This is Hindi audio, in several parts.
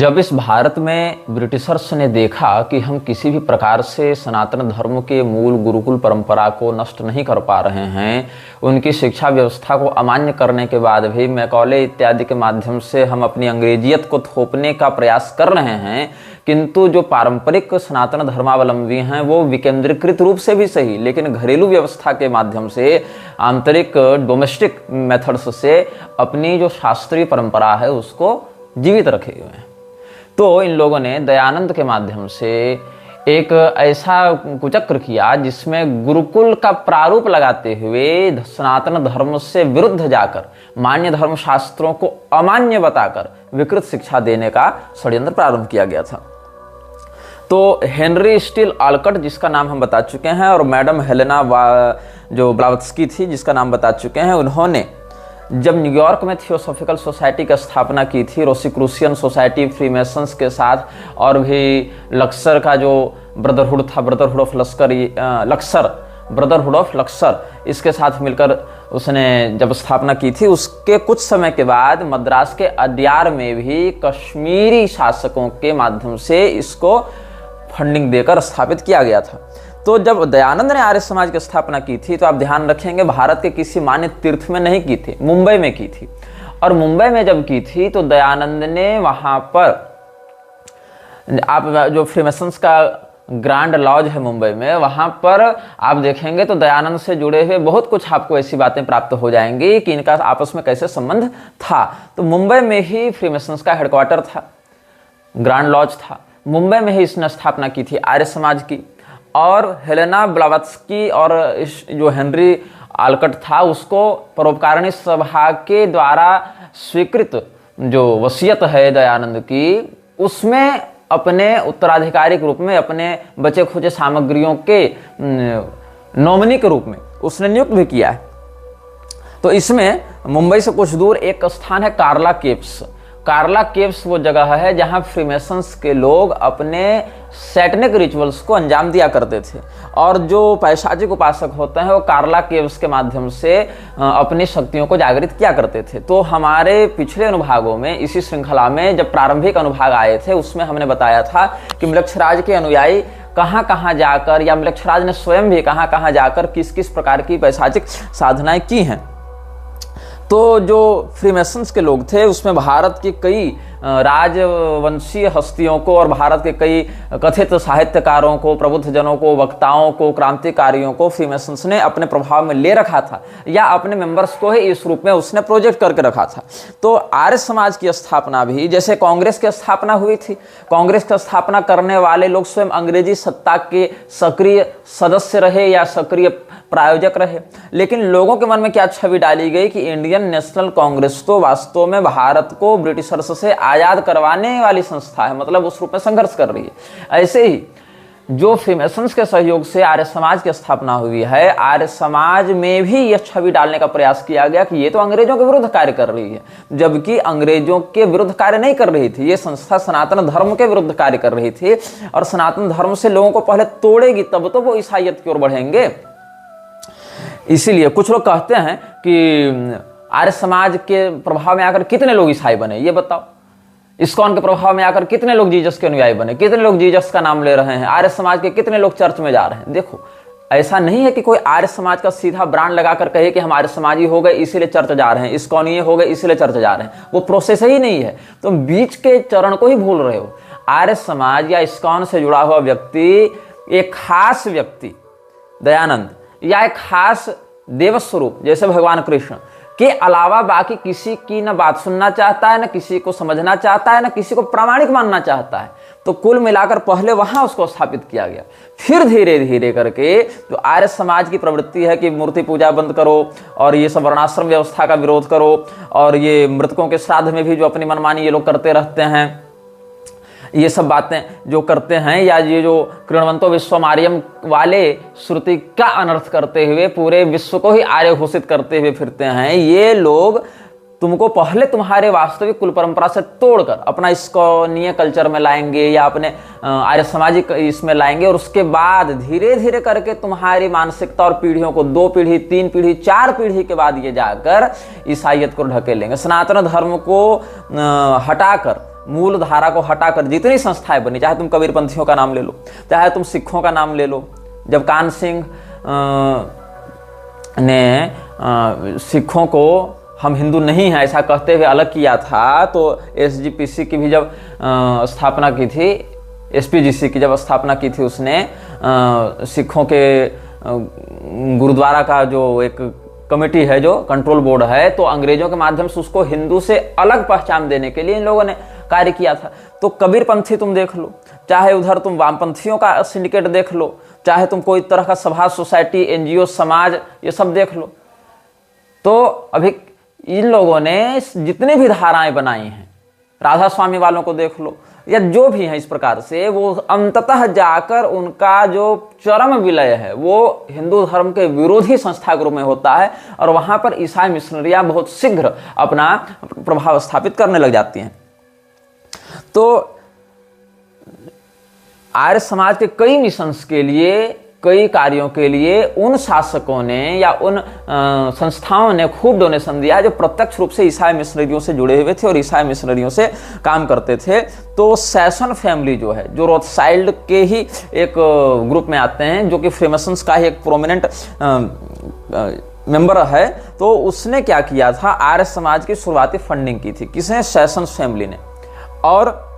जब इस भारत में ब्रिटिशर्स ने देखा कि हम किसी भी प्रकार से सनातन धर्म के मूल गुरुकुल परंपरा को नष्ट नहीं कर पा रहे हैं, उनकी शिक्षा व्यवस्था को अमान्य करने के बाद भी मैकॉले इत्यादि के माध्यम से हम अपनी अंग्रेजियत को थोपने का प्रयास कर रहे हैं, किंतु जो पारंपरिक सनातन धर्मावलंबी हैं वो विकेंद्रीकृत रूप से भी सही लेकिन घरेलू व्यवस्था के माध्यम से, आंतरिक डोमेस्टिक मेथड्स से अपनी जो शास्त्रीय परंपरा है उसको जीवित रखे हुए हैं। तो इन लोगों ने दयानंद के माध्यम से एक ऐसा कुचक्र किया जिसमें गुरुकुल का प्रारूप लगाते हुए सनातन धर्म से विरुद्ध जाकर मान्य धर्म शास्त्रों को अमान्य बताकर विकृत शिक्षा देने का षड्यंत्र प्रारंभ किया गया था। तो हेनरी स्टील ऑलकट, जिसका नाम हम बता चुके हैं, और मैडम हेलेना जो ब्लावत्स्की थी जिसका नाम बता चुके हैं, उन्होंने जब न्यूयॉर्क में थियोसॉफिकल सोसाइटी की स्थापना की थी, रोसिक्रूसियन सोसाइटी फ्रीमेसन्स के साथ, और भी लक्सर का जो ब्रदरहुड था, ब्रदरहुड ऑफ लक्सर, इसके साथ मिलकर उसने जब स्थापना की थी, उसके कुछ समय के बाद मद्रास के अड्यार में भी कश्मीरी शासकों के माध्यम से इसको फंडिंग देकर स्थापित किया गया था। तो जब दयानंद ने आर्य समाज की स्थापना की थी तो आप ध्यान रखेंगे भारत के किसी मान्य तीर्थ में नहीं की थी, मुंबई में की थी। और मुंबई में जब की थी तो दयानंद ने वहां पर, आप जो फ्रीमेसन्स का ग्रैंड लॉज है मुंबई में, वहां पर आप देखेंगे तो दयानंद से जुड़े हुए बहुत कुछ आपको ऐसी बातें प्राप्त हो जाएंगी कि इनका आपस में कैसे संबंध था। तो मुंबई में ही फ्रीमेसन्स का हेडक्वार्टर था, ग्रैंड लॉज था, मुंबई में ही इसने स्थापना की थी आर्य समाज की। और हेलेना ब्लावत्स्की और जो हेनरी ऑलकट था उसको परोपकारिणी सभा के द्वारा स्वीकृत जो वसीयत है दयानंद की, उसमें अपने उत्तराधिकारी के रूप में अपने बचे खोजे सामग्रियों के नॉमिनी के रूप में उसने नियुक्त भी किया है। तो इसमें मुंबई से कुछ दूर एक स्थान है कार्ला केव्स। कार्ला केव्स वो जगह है जहां फ्रीमेसन्स के लोग अपने सैटनिक रिचुअल्स को अंजाम दिया करते थे, और जो पैशाचिक उपासक होते हैं वो कार्ला केव्स के माध्यम से अपनी शक्तियों को जागृत किया करते थे। तो हमारे पिछले अनुभागों में, इसी श्रृंखला में जब प्रारंभिक अनुभाग आए थे, उसमें हमने बताया था कि म्लेच्छराज के अनुयायी कहाँ कहाँ जाकर, या म्लेच्छराज ने स्वयं भी कहाँ कहाँ जाकर किस किस प्रकार की पैशाचिक साधनाएं की हैं। तो जो फ्रीमेसन्स के लोग थे उसमें भारत के कई राजवंशीय हस्तियों को और भारत के कई कथित साहित्यकारों को, प्रबुद्ध जनों को, वक्ताओं को, क्रांतिकारियों को फ्रीमेसन्स ने अपने प्रभाव में ले रखा था, या अपने मेंबर्स को ही इस रूप में उसने प्रोजेक्ट करके रखा था। तो आर्य समाज की स्थापना भी जैसे कांग्रेस की स्थापना हुई थी, कांग्रेस की स्थापना करने वाले लोग स्वयं अंग्रेजी सत्ता के सक्रिय सदस्य रहे या सक्रिय प्रायोजक रहे, लेकिन लोगों के मन में क्या छवि डाली गई कि इंडियन नेशनल कांग्रेस तो वास्तव में भारत को ब्रिटिशर्स से आजाद करवाने वाली संस्था है, मतलब उस रूप में संघर्ष कर रही है। ऐसे ही जो फ्रीमेसन्स के सहयोग से आर्य समाज की स्थापना हुई है, आर्य समाज में भी यह छवि डालने का प्रयास किया गया कि ये तो अंग्रेजों के विरुद्ध कार्य कर रही है, जबकि अंग्रेजों के विरुद्ध कार्य नहीं कर रही थी। ये संस्था सनातन धर्म के विरुद्ध कार्य कर रही थी, और सनातन धर्म से लोगों को पहले तोड़ेगी तब तो वो ईसाईयत की ओर बढ़ेंगे। इसीलिए कुछ लोग कहते हैं कि आर्य समाज के प्रभाव में आकर कितने लोग ईसाई बने, ये बताओ। इस्कॉन के प्रभाव में आकर कितने लोग जीसस के अनुयायी बने, कितने लोग जीसस का नाम ले रहे हैं, आर्य समाज के कितने लोग चर्च में जा रहे हैं। देखो, ऐसा नहीं है कि कोई आर्य समाज का सीधा ब्रांड लगाकर कहे कि हम आर्य समाजी हो गए इसीलिए चर्च जा रहे हैं, इस्कॉनीय हो गए इसीलिए चर्च जा रहे हैं। वो प्रोसेस ही नहीं है, तुम बीच के चरण को ही भूल रहे हो। आर्य समाज या इस्कॉन से जुड़ा हुआ व्यक्ति, एक खास व्यक्ति दयानंद, या एक खास देवस्वरूप जैसे भगवान कृष्ण के अलावा बाकी किसी की न बात सुनना चाहता है, न किसी को समझना चाहता है, न किसी को प्रामाणिक मानना चाहता है। तो कुल मिलाकर पहले वहां उसको स्थापित किया गया, फिर धीरे धीरे करके जो आर्य समाज की प्रवृत्ति है कि मूर्ति पूजा बंद करो और ये सब वर्णाश्रम व्यवस्था का विरोध करो, और ये मृतकों के श्राद्ध में भी जो अपनी मनमानी ये लोग करते रहते हैं, ये सब बातें जो करते हैं, या ये जो कृण्वन्तो विश्वमार्यम वाले श्रुति का अनर्थ करते हुए पूरे विश्व को ही आर्य घोषित करते हुए फिरते हैं, ये लोग तुमको पहले तुम्हारे वास्तविक कुल परंपरा से तोड़कर अपना इस्कॉनीय कल्चर में लाएंगे या अपने आर्य सामाजिक इसमें लाएंगे, और उसके बाद धीरे धीरे करके तुम्हारी मानसिकता और पीढ़ियों को 2 पीढ़ी 3 पीढ़ी 4 पीढ़ी के बाद ये जाकर ईसाईयत को ढकेलेंगे। सनातन धर्म को हटाकर मूल धारा को हटाकर जितनी संस्थाएं बनी, चाहे तुम कबीरपंथियों का नाम ले लो, चाहे तुम सिखों का नाम ले लो। जब कान सिंह ने सिखों को हम हिंदू नहीं हैं ऐसा कहते हुए अलग किया था, तो एसजीपीसी की भी जब स्थापना की थी, एसपीजीसी की जब स्थापना की थी, उसने सिखों के गुरुद्वारा का जो एक कमेटी है, जो कंट्रोल बोर्ड है, तो अंग्रेजों के माध्यम से उसको हिंदू से अलग पहचान देने के लिए इन लोगों ने कार्य किया था। तो कबीरपंथी तुम देख लो, चाहे उधर तुम वामपंथियों का सिंडिकेट देख लो, चाहे तुम कोई तरह का सभा, सोसाइटी, एनजीओ, समाज, ये सब देख लो, तो अभी इन लोगों ने जितनी भी धाराएं बनाई हैं, राधा स्वामी वालों को देख लो, या जो भी है इस प्रकार से, वो अंततः जाकर उनका जो चरम विलय है वो हिंदू धर्म के विरोधी संस्था के रूप में होता है, और वहां पर ईसाई मिशनरियां बहुत शीघ्र अपना प्रभाव स्थापित करने लग जाती हैं। तो आर्य समाज के कई मिशंस के लिए, कई कार्यों के लिए उन शासकों ने या उन संस्थाओं ने खूब डोनेशन दिया जो प्रत्यक्ष रूप से ईसाई मिशनरियों से जुड़े हुए थे और ईसाई मिशनरियों से काम करते थे। तो सैसन फैमिली जो है, जो रोथसाइल्ड के ही एक ग्रुप में आते हैं, जो कि फ्रीमेसन्स का ही एक प्रोमिनेंट मेंबर है, तो उसने क्या किया था, आर्य समाज की शुरुआती फंडिंग की थी। किसने? सैसन फैमिली ने। और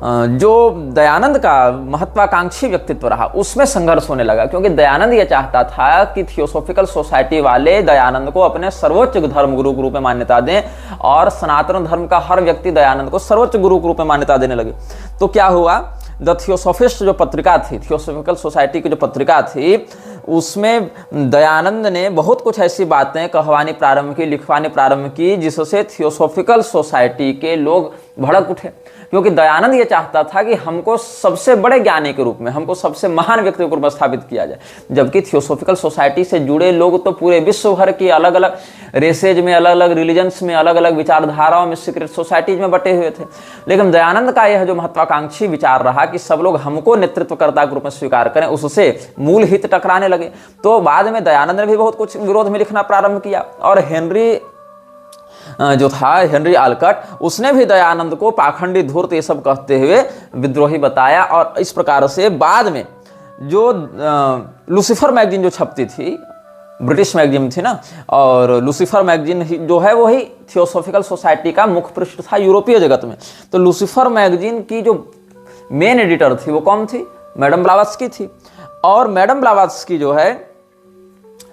जो दयानंद का महत्वाकांक्षी व्यक्तित्व रहा, उसमें संघर्ष होने लगा, क्योंकि दयानंद यह चाहता था कि थियोसॉफिकल सोसाइटी वाले दयानंद को अपने सर्वोच्च धर्म गुरु के रूप में मान्यता दें, और सनातन धर्म का हर व्यक्ति दयानंद को सर्वोच्च गुरु के रूप में मान्यता देने लगे। तो क्या हुआ, द थियोसॉफिस्ट जो पत्रिका थी, थियोसॉफिकल सोसाइटी की जो पत्रिका थी, उसमें दयानंद ने बहुत कुछ ऐसी बातें कहवानी प्रारंभ की, लिखवानी प्रारंभ की, जिससे थियोसॉफिकल सोसाइटी के लोग भड़क उठे। क्योंकि दयानंद ये चाहता था कि हमको सबसे बड़े ज्ञानी के रूप में, हमको सबसे महान व्यक्ति के रूप में स्थापित किया जाए, जबकि थियोसॉफिकल सोसाइटी से जुड़े लोग तो पूरे विश्व भर की अलग अलग रेसेज में, अलग अलग रिलीजन्स में, अलग अलग विचारधाराओं में, सीक्रेट सोसाइटीज में बटे हुए थे। लेकिन दयानंद का यह जो महत्वाकांक्षी विचार रहा कि सब लोग हमको नेतृत्वकर्ता के रूप में स्वीकार करें, उससे मूल हित टकराने लगे। तो बाद में दयानंद ने भी बहुत कुछ विरोध में लिखना प्रारंभ किया, और हेनरी जो था, हेनरी आलकट, उसने भी दयानंद को पाखंडी, धूर्त, ये सब कहते हुए विद्रोही बताया। और इस प्रकार से बाद में जो लूसीफर मैगजीन जो छपती थी, ब्रिटिश मैगजीन थी ना, और लूसीफर मैगजीन जो है वही थियोसॉफिकल सोसाइटी का मुख्य पृष्ठ था यूरोपीय जगत में। तो लूसीफर मैगजीन की जो मेन एडिटर थी वो कौन थी? मैडम ब्लावत्स्की थी। और मैडम ब्लावत्स्की जो है,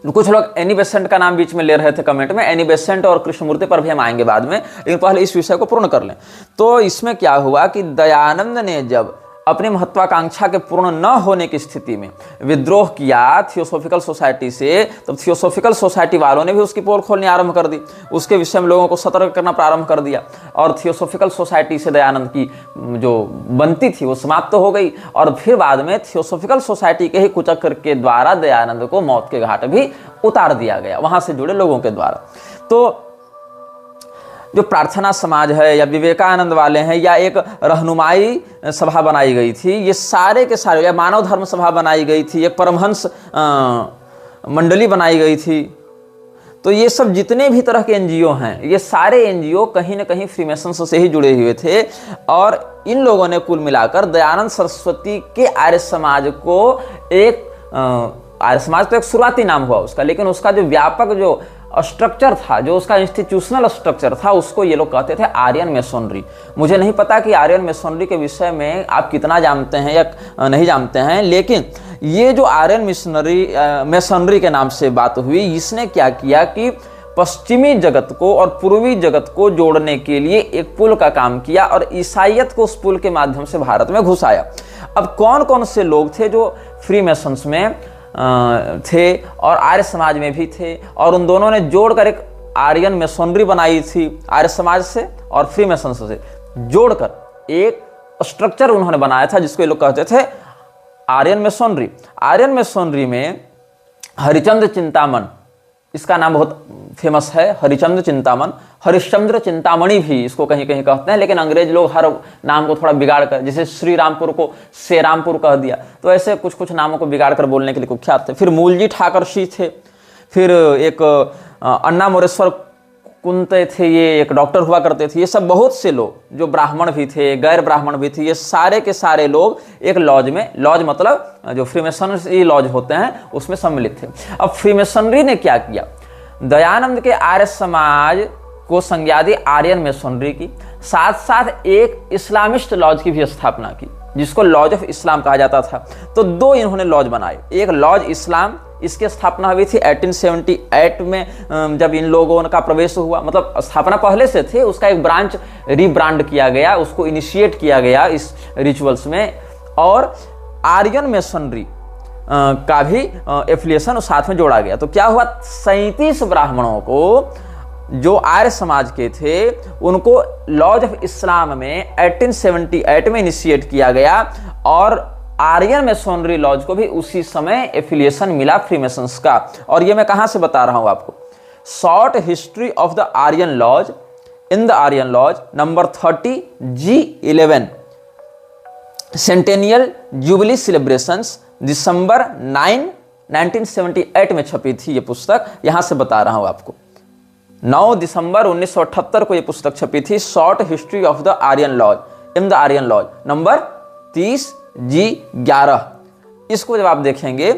कुछ लोग एनी बेसेंट का नाम बीच में ले रहे थे कमेंट में, एनी बेसेंट और कृष्णमूर्ति पर भी हम आएंगे बाद में, लेकिन पहले इस विषय को पूर्ण कर लें। तो इसमें क्या हुआ कि दयानंद ने जब अपनी महत्वाकांक्षा के पूर्ण न होने की स्थिति में विद्रोह किया थियोसॉफिकल सोसाइटी से, तो थियोसॉफिकल सोसाइटी वालों ने भी उसकी पोल खोलनी आरंभ कर दी, उसके विषय में लोगों को सतर्क करना प्रारंभ कर दिया, और थियोसॉफिकल सोसाइटी से दयानंद की जो बनती थी वो समाप्त हो गई। और फिर बाद में थियोसॉफिकल सोसाइटी के ही कुचक्र के द्वारा दयानंद को मौत के घाट भी उतार दिया गया, वहां से जुड़े लोगों के द्वारा। तो जो प्रार्थना समाज है, या विवेकानंद वाले हैं, या एक रहनुमाई सभा बनाई गई थी, ये सारे के सारे, या मानव धर्म सभा बनाई गई थी, एक परमहंस मंडली बनाई गई थी, तो ये सब जितने भी तरह के एनजीओ हैं, ये सारे एनजीओ कहीं ना कहीं फ्रीमेसन्स से ही जुड़े हुए थे। और इन लोगों ने कुल मिलाकर दयानंद सरस्वती के आर्य समाज को एक आर्य समाज तो एक शुरुआती नाम हुआ उसका, लेकिन उसका जो व्यापक जो स्ट्रक्चर था, जो उसका इंस्टीट्यूशनल स्ट्रक्चर था, उसको ये लोग कहते थे आर्यन मेसोनरी। मुझे नहीं पता कि आर्यन मेसोनरी के विषय में आप कितना जानते हैं या नहीं जानते हैं, लेकिन ये जो आर्यन मेसोनरी के नाम से बात हुई, इसने क्या किया कि पश्चिमी जगत को और पूर्वी जगत को जोड़ने के लिए एक पुल का काम किया, और ईसाइयत को उस पुल के माध्यम से भारत में घुसाया। अब कौन कौन से लोग थे जो फ्री मेसन्स में थे और आर्य समाज में भी थे, और उन दोनों ने जोड़कर एक आर्यन मेसोनरी बनाई थी, आर्य समाज से और फ्री मेसन से जोड़कर एक स्ट्रक्चर उन्होंने बनाया था, जिसको ये लोग कहते थे आर्यन मेसोनरी। आर्यन मेसोनरी में हरिचंद्र चिंतामण, इसका नाम बहुत फेमस है, हरिचंद्र चिंतामण, हरिश्चंद्र चिंतामणि भी इसको कहीं कहीं कहते हैं, लेकिन अंग्रेज लोग हर नाम को थोड़ा बिगाड़ कर, जैसे श्री रामपुर को सेरामपुर कह दिया, तो ऐसे कुछ कुछ नामों को बिगाड़ कर बोलने के लिए कुख्यात थे। फिर मूलजी ठाकरसी थे, फिर एक अन्ना मोरेश्वर कुंते थे, ये एक डॉक्टर हुआ करते थे, ये सब बहुत से लोग जो ब्राह्मण भी थे, गैर ब्राह्मण भी थे, ये सारे के सारे लोग एक लॉज में, लॉज मतलब जो फ्रीमेसनरी लॉज होते हैं उसमें सम्मिलित थे। अब फ्रीमेसनरी ने क्या किया, दयानंद के आर्य समाज को संज्ञा दी आर्यन मेसोनरी की, साथ साथ एक इस्लामिस्ट लॉज की भी स्थापना की जिसको लॉज ऑफ इस्लाम कहा जाता था। तो दो इन्होंने लॉज बनाए, एक लॉज इस्लाम, इसकी स्थापना हुई थी 1878 में जब इन लोगों का प्रवेश हुआ, मतलब स्थापना पहले से थे, उसका एक ब्रांच रीब्रांड किया गया, उसको इनिशिएट किया गया इस रिचुअल्स में, और आर्यन मेसनरी का भी एफिलिएशन साथ में जोड़ा गया। तो क्या हुआ, 37 ब्राह्मणों को जो आर्य समाज के थे उनको लॉज ऑफ इस्लाम में 1878 में इनिशिएट किया गया, और आर्यन मेसोनरी लॉज को भी उसी समय एफिलिएशन मिला फ्रीमेसन्स का। और ये मैं कहां से बता रहा हूं आपको, short history of the Aryan lodge in the Aryan lodge number 30 G11 centennial jubilee celebrations December 9 1978 में छपी थी ये पुस्तक, यहां से बता रहा हूं आपको। 9 दिसंबर 1978 को ये पुस्तक छपी थी, short history of the Aryan lodge in the Aryan lodge number 30 G11। इसको जब आप देखेंगे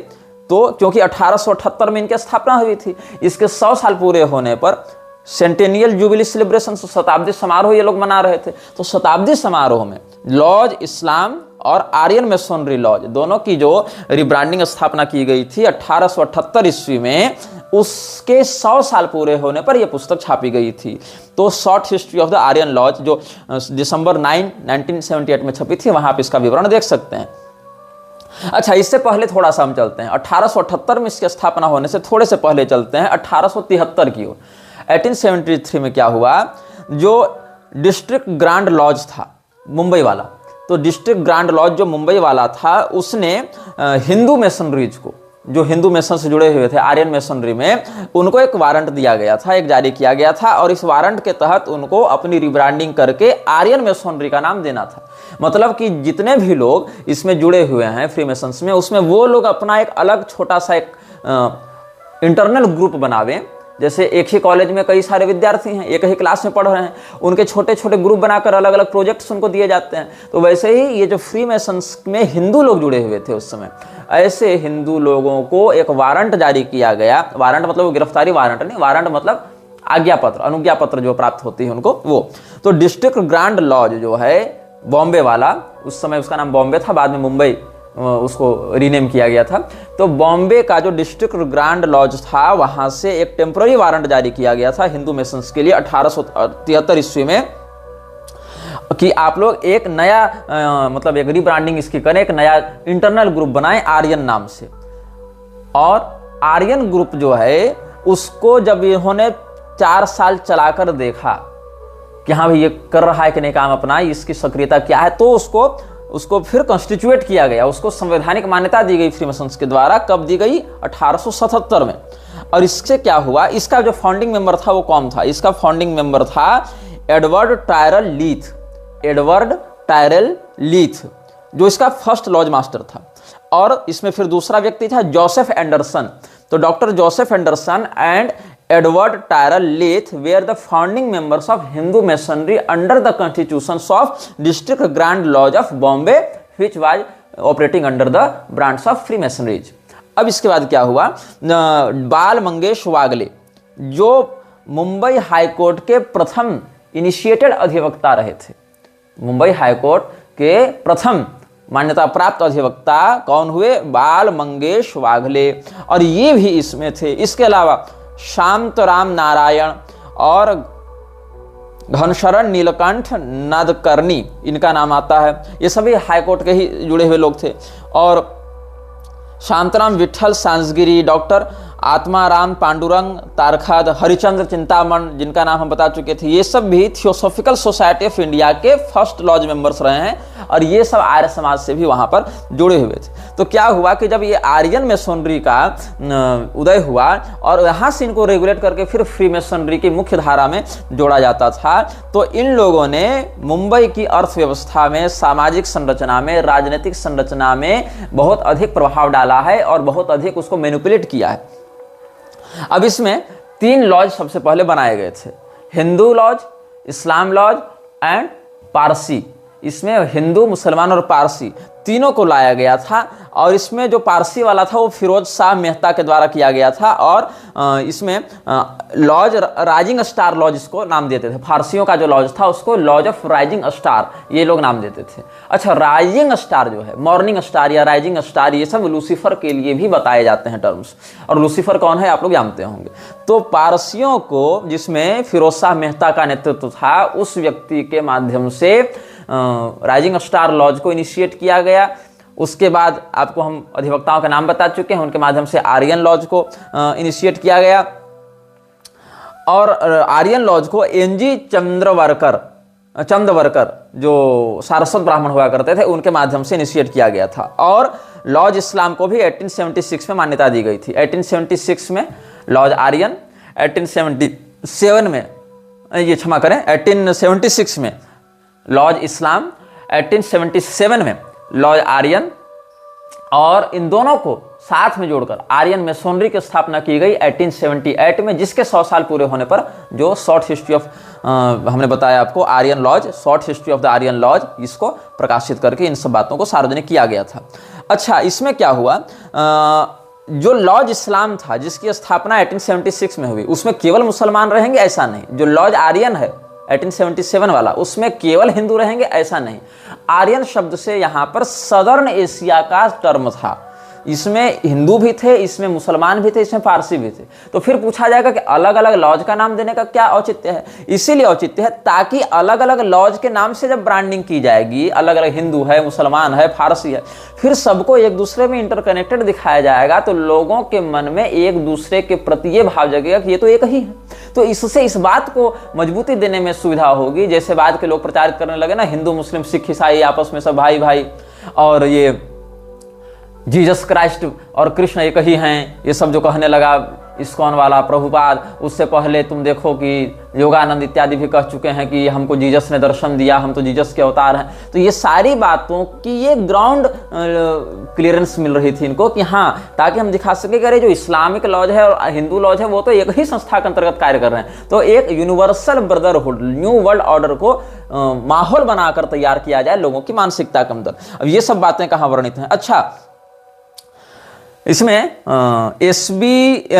तो क्योंकि 1878 में इनकी स्थापना हुई थी, इसके 100 साल पूरे होने पर सेंटेनियल जुबिली सेलिब्रेशन, शताब्दी समारोह ये लोग मना रहे थे। तो शताब्दी समारोह में लॉज इस्लाम और आर्यन मेसोनरी लॉज दोनों की जो रिब्रांडिंग स्थापना की गई थी 1878 ईस्वी में, उसके 100 साल पूरे होने पर यह पुस्तक छापी गई थी। तो short history of the Aryan lodge जो दिसंबर 9 1978 में छपी थी, वहां आप इसका विवरण देख सकते हैं। अच्छा, इससे पहले थोड़ा सा हम चलते हैं, 1878 में इसकी स्थापना होने से थोड़े से पहले चलते हैं 1873 की ओर। 1873 में क्या हुआ, जो डिस्ट्रिक्ट ग्रांड लॉज था मुंबई वाला, तो डिस्ट्रिक्ट ग्रांड लॉज जो मुंबई वाला था उसने हिंदू मेसनरीज को, जो हिंदू मेसन से जुड़े हुए थे आर्यन मेसनरी में, उनको एक वारंट दिया गया था, एक जारी किया गया था, और इस वारंट के तहत उनको अपनी रिब्रांडिंग करके आर्यन मेसनरी का नाम देना था। मतलब कि जितने भी लोग इसमें जुड़े हुए हैं फ्री मेसन्स में, उसमें वो लोग अपना एक अलग छोटा सा एक इंटरनल ग्रुप बनावें। जैसे एक ही कॉलेज में कई सारे विद्यार्थी हैं, एक ही क्लास में पढ़ रहे हैं, उनके छोटे छोटे ग्रुप बनाकर अलग अलग प्रोजेक्ट्स उनको दिए जाते हैं। तो वैसे ही ये जो फ्री मेसन्स में हिंदू लोग जुड़े हुए थे उस समय, ऐसे हिंदू लोगों को एक वारंट जारी किया गया। वारंट मतलब वो गिरफ्तारी वारंट नहीं, वारंट मतलब आज्ञा पत्र, अनुज्ञा पत्र जो प्राप्त होती है उनको, वो। तो डिस्ट्रिक्ट ग्रांड लॉज जो है बॉम्बे वाला, उस समय उसका नाम बॉम्बे था, बाद में मुंबई उसको रीनेम किया गया था। तो बॉम्बे का जो डिस्ट्रिक्ट ग्रांड लॉज था, वहां से एक टेम्पररी वारंट जारी किया गया था हिंदू मेसन्स के लिए 1873 ईस्वी में, कि आप लोग एक नया मतलब एक रीब्रांडिंग इसकी करें, एक नया इंटरनल ग्रुप बनाएं आर्यन नाम से। और आर्यन ग्रुप जो है उसको जब इन्होंने 4 साल चलाकर देखा कि हाँ भाई ये कर रहा है कि नहीं काम अपना, इसकी सक्रियता क्या है, तो उसको फिर कॉन्स्टिट्यूएट किया गया, उसको संवैधानिक मान्यता दी गई फ्रीमेसन्स के द्वारा। कब दी गई? 1877 में। और इससे क्या हुआ, इसका जो फाउंडिंग मेंबर था वो कौन था? इसका फाउंडिंग मेंबर था एडवर्ड टायरल लीथ। एडवर्ड टायरल लीथ जो इसका फर्स्ट लॉज मास्टर था। और इसमें फिर दूसरा व्यक्ति था जोसेफ एंडरसन। तो doctor Joseph Anderson and Edward Tyrrell Leith were the founding members of Hindu Masonry under the constitutions of District Grand Lodge of Bombay, which was operating under the branch of Freemasonry. अब इसके बाद क्या हुआ, बाल मंगेश वागले जो मुंबई हाईकोर्ट के प्रथम इनिशिएटेड अधिवक्ता रहे थे, मुंबई हाईकोर्ट के प्रथम मान्यता प्राप्त अधिवक्ता कौन हुए? बाल मंगेश वागले। और ये भी इसमें थे। इसके अलावा शांतराम नारायण और घनशरण नीलकंठ नादकर्णी इनका नाम आता है। ये सभी हाईकोर्ट के ही जुड़े हुए लोग थे। और शांतराम विठल सांसगिरी, डॉक्टर आत्माराम पांडुरंग तारखद, हरिचंद्र चिंतामण जिनका नाम हम बता चुके थे, ये सब भी थियोसॉफिकल सोसाइटी ऑफ इंडिया के फर्स्ट लॉज मेंबर्स रहे हैं। और ये सब आर्य समाज से भी वहां पर जुड़े हुए थे। तो क्या हुआ कि जब ये आर्यन मेसोनरी का उदय हुआ और यहाँ से इनको रेगुलेट करके फिर फ्री मेसोनरी की मुख्य धारा में जोड़ा जाता था, तो इन लोगों ने मुंबई की अर्थव्यवस्था में, सामाजिक संरचना में, राजनीतिक संरचना में बहुत अधिक प्रभाव डाला है और बहुत अधिक उसको मैनिपुलेट किया है। अब इसमें 3 लॉज सबसे पहले बनाए गए थे। Hindu lodge, Islam lodge and Parsi, इसमें हिंदू, मुसलमान और पारसी तीनों को लाया गया था। और इसमें जो पारसी वाला था वो फिरोज शाह मेहता के द्वारा किया गया था। और इसमें लॉज राइजिंग स्टार लॉज इसको नाम देते थे। फारसियों का जो लॉज था उसको लॉज ऑफ राइजिंग स्टार ये लोग नाम देते थे। अच्छा, राइजिंग स्टार जो है, मॉर्निंग स्टार या राइजिंग स्टार, ये सब लूसीफर के लिए भी बताए जाते हैं टर्म्स। और लूसीफर कौन है आप लोग जानते होंगे। तो पारसियों को, जिसमें फिरोज शाह मेहता का नेतृत्व था, उस व्यक्ति के माध्यम से राइजिंग स्टार लॉज को इनिशिएट किया गया। उसके बाद आपको हम अधिवक्ताओं का नाम बता चुके हैं, उनके माध्यम से आर्यन लॉज को इनिशिएट किया गया। और आर्यन लॉज को एनजी चंद्रवरकर जो सारस्वत ब्राह्मण हुआ करते थे, उनके माध्यम से इनिशिएट किया गया था। और लॉज इस्लाम को भी 1876 में मान्यता दी गई थी। 1876 में लॉज आर्यन, 1877 में, ये क्षमा करें, 1876 में लॉज इस्लाम, 1877 में लॉज आर्यन, और इन दोनों को साथ में जोड़कर आर्यन मेसोनरी की स्थापना की गई 1878 में, जिसके 100 साल पूरे होने पर जो शॉर्ट हिस्ट्री ऑफ हमने बताया आपको Aryan lodge, short history of the Aryan lodge, इसको प्रकाशित करके इन सब बातों को सार्वजनिक किया गया था। अच्छा, इसमें क्या हुआ, जो लॉज इस्लाम था जिसकी स्थापना 1876 में हुई, उसमें केवल मुसलमान रहेंगे ऐसा नहीं। जो लॉज आर्यन है 1877 वाला, उसमें केवल हिंदू रहेंगे ऐसा नहीं। आर्यन शब्द से यहां पर सदर्न एशिया का टर्म था। इसमें हिंदू भी थे, इसमें मुसलमान भी थे, इसमें पारसी भी थे। तो फिर पूछा जाएगा कि अलग अलग लॉज का नाम देने का क्या औचित्य है। इसीलिए औचित्य है ताकि अलग अलग लॉज के नाम से जब ब्रांडिंग की जाएगी, अलग अलग हिंदू है, मुसलमान है, फारसी है, फिर सबको एक दूसरे में इंटरकनेक्टेड दिखाया जाएगा, तो लोगों के मन में एक दूसरे के प्रति ये भाव जगेगा कि ये तो एक ही है। तो इससे इस बात को मजबूती देने में सुविधा होगी। जैसे बाद के लोग प्रचारित करने लगे ना, हिंदू मुस्लिम सिख ईसाई आपस में सब भाई भाई, और ये जीसस क्राइस्ट और कृष्ण एक ही हैं, ये सब जो कहने लगा इस्कॉन वाला प्रभुपाद। उससे पहले तुम देखो कि योगानंद इत्यादि भी कह चुके हैं कि हमको जीसस ने दर्शन दिया, हम तो जीसस के अवतार हैं। तो ये सारी बातों की ये ग्राउंड क्लियरेंस मिल रही थी इनको कि हाँ, ताकि हम दिखा सके कि अरे जो इस्लामिक लॉज है और हिंदू लॉज है वो तो एक ही संस्था के अंतर्गत कार्य कर रहे हैं। तो एक universal brotherhood, new world order को माहौल बनाकर तैयार किया जाए लोगों की मानसिकता के अंदर। अब ये सब बातें कहाँ वर्णित हैं। अच्छा, इसमें एसपी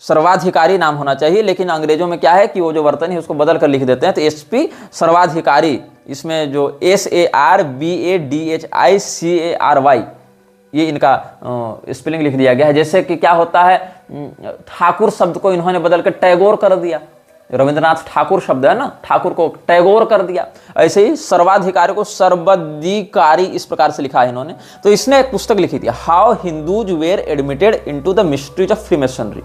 सर्वाधिकारी नाम होना चाहिए, लेकिन अंग्रेजों में क्या है कि वो जो वर्तन है उसको बदल कर लिख देते हैं। तो एसपी सर्वाधिकारी, इसमें जो SARBADHICARY ये इनका स्पेलिंग लिख दिया गया है। जैसे कि क्या होता है, ठाकुर शब्द को इन्होंने बदल कर टैगोर कर दिया। रविंद्रनाथ ठाकुर शब्द है ना, ठाकुर को टैगोर कर दिया। ऐसे ही सर्वाधिकारी को सर्वाधिकारी इस प्रकार से लिखा है इन्होंने। तो इसने एक पुस्तक लिखी थी, how Hindus were admitted into the mysteries of freemasonry.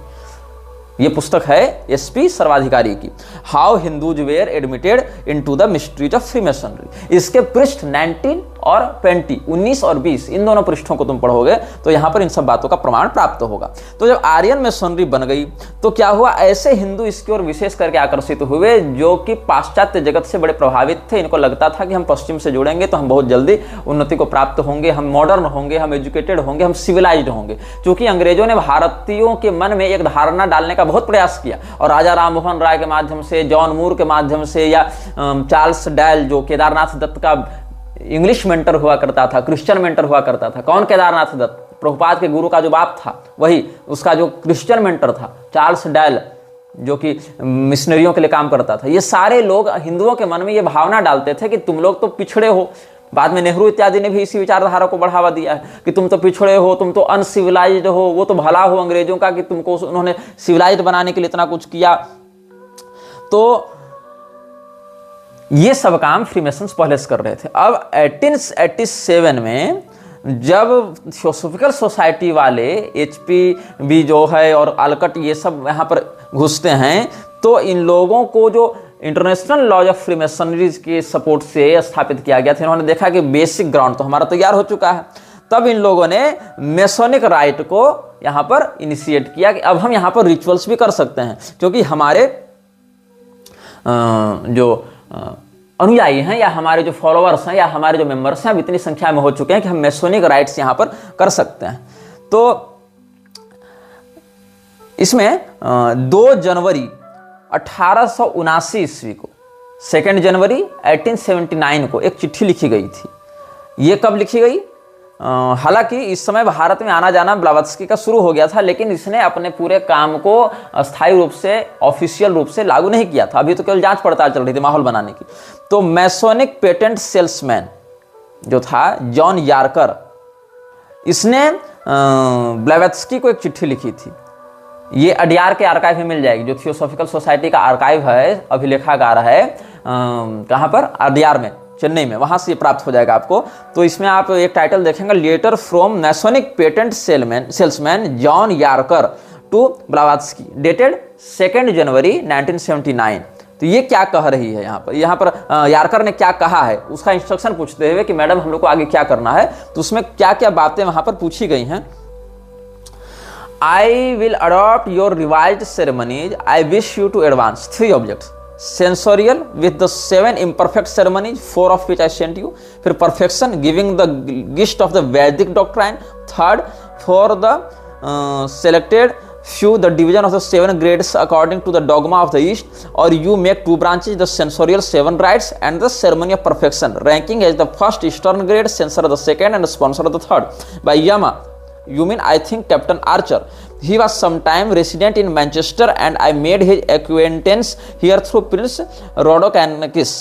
ये पुस्तक है एसपी सर्वाधिकारी की, how Hindus were admitted into the mysteries of freemasonry. इसके पृष्ठ 19 और 20, 19 और 20, इन दोनों पृष्ठों को तुम पढ़ोगे तो यहां पर इन सब बातों का प्रमाण प्राप्त होगा। तो जब आर्यन मेसोनरी बन गई तो क्या हुआ, ऐसे हिंदू इसकी ओर विशेष करके आकर्षित हुए जो कि पाश्चात्य जगत से बड़े प्रभावित थे। इनको लगता था कि हम पश्चिम से जुड़ेंगे तो हम बहुत जल्दी उन्नति को प्राप्त होंगे, हम मॉडर्न होंगे, हम एजुकेटेड होंगे, हम सिविलाइज्ड होंगे। क्योंकि अंग्रेजों ने भारतीयों के मन में एक धारणा डालने का बहुत प्रयास किया, और राजा राम मोहन राय के माध्यम से, जॉन मूर के माध्यम से, या चार्ल्स डायल जो केदारनाथ दत्त का इंग्लिश मेंटर हुआ करता था, क्रिश्चियन मेंटर हुआ करता था। कौन केदारनाथ दत्त? प्रभुपाद के गुरु का जो बाप था वही, उसका जो क्रिश्चियन मेंटर था चार्ल्स डायल, जो कि मिशनरियों के लिए काम करता था। ये सारे लोग हिंदुओं के मन में ये भावना डालते थे कि तुम लोग तो पिछड़े हो। बाद में नेहरू इत्यादि ने भी इसी विचारधारा को बढ़ावा दिया है कि तुम तो पिछड़े हो, तुम तो अनसिविलाइज्ड हो। वो तो भला हो अंग्रेजों का कि तुमको उन्होंने सिविलाइज्ड बनाने के लिए इतना कुछ किया। तो ये सब काम फ्रीमेसन्स पहले से कर रहे थे। अब 1887 में जब थियोसॉफिकल सोसाइटी वाले HP जो है और आलकट ये सब यहाँ पर घुसते हैं, तो इन लोगों को जो इंटरनेशनल लॉज ऑफ फ्रीमेसनरीज के सपोर्ट से स्थापित किया गया था, इन्होंने देखा कि बेसिक ग्राउंड तो हमारा तैयार हो चुका है। तब इन लोगों ने मेसोनिक राइट को यहाँ पर इनिशिएट किया कि अब हम यहाँ पर रिचुअल्स भी कर सकते हैं, क्योंकि हमारे जो अनुयायी हैं या हमारे जो फॉलोअर्स हैं या हमारे जो मेंबर्स हैं अब इतनी संख्या में हो चुके हैं कि हम मेसोनिक राइट्स यहाँ पर कर सकते हैं। तो इसमें 2 जनवरी 1879 ईस्वी को, 2 जनवरी 1879 को एक चिट्ठी लिखी गई थी। ये कब लिखी गई? हालांकि इस समय भारत में आना जाना ब्लावत्स्की का शुरू हो गया था, लेकिन इसने अपने पूरे काम को स्थायी रूप से, ऑफिशियल रूप से लागू नहीं किया था। अभी तो केवल जांच पड़ताल चल रही थी माहौल बनाने की। तो मैसोनिक पेटेंट सेल्समैन जो था जॉन यार्कर, इसने ब्लावत्स्की को एक चिट्ठी लिखी थी। ये अडियार के आर्काइव में मिल जाएगी, जो थियोसॉफिकल सोसाइटी का आर्काइव है, अभिलेखागार है, कहाँ पर? अडियार में, चेन्नई में, वहां से ये प्राप्त हो जाएगा आपको। तो इसमें आप एक टाइटल देखेंगे, letter from Masonic patent salesman John Yarker to Blavatsky, dated 2 January 1979। तो ये क्या कह रही है यहाँ पर यार्कर ने क्या कहा है, उसका इंस्ट्रक्शन पूछते हुए कि मैडम हम लोग को आगे क्या करना है। तो उसमें क्या क्या बातें वहां पर पूछी गई हैं। I will adopt your revised ceremonies. I wish you to advance 3 objects. Sensorial with the 7 imperfect ceremonies, 4 of which I sent you. फिर perfection, giving the gist of the Vedic doctrine. Third, for the selected few, the division of the 7 grades according to the dogma of the East. Or you make 2 branches, the sensorial 7 rites and the ceremony of perfection. Ranking as the first Eastern grade, censor of the second, and sponsor of the third. By Yama. You mean, I think, Captain Archer. He was sometime resident in Manchester and I made his acquaintance here through Prince Rodokannakis.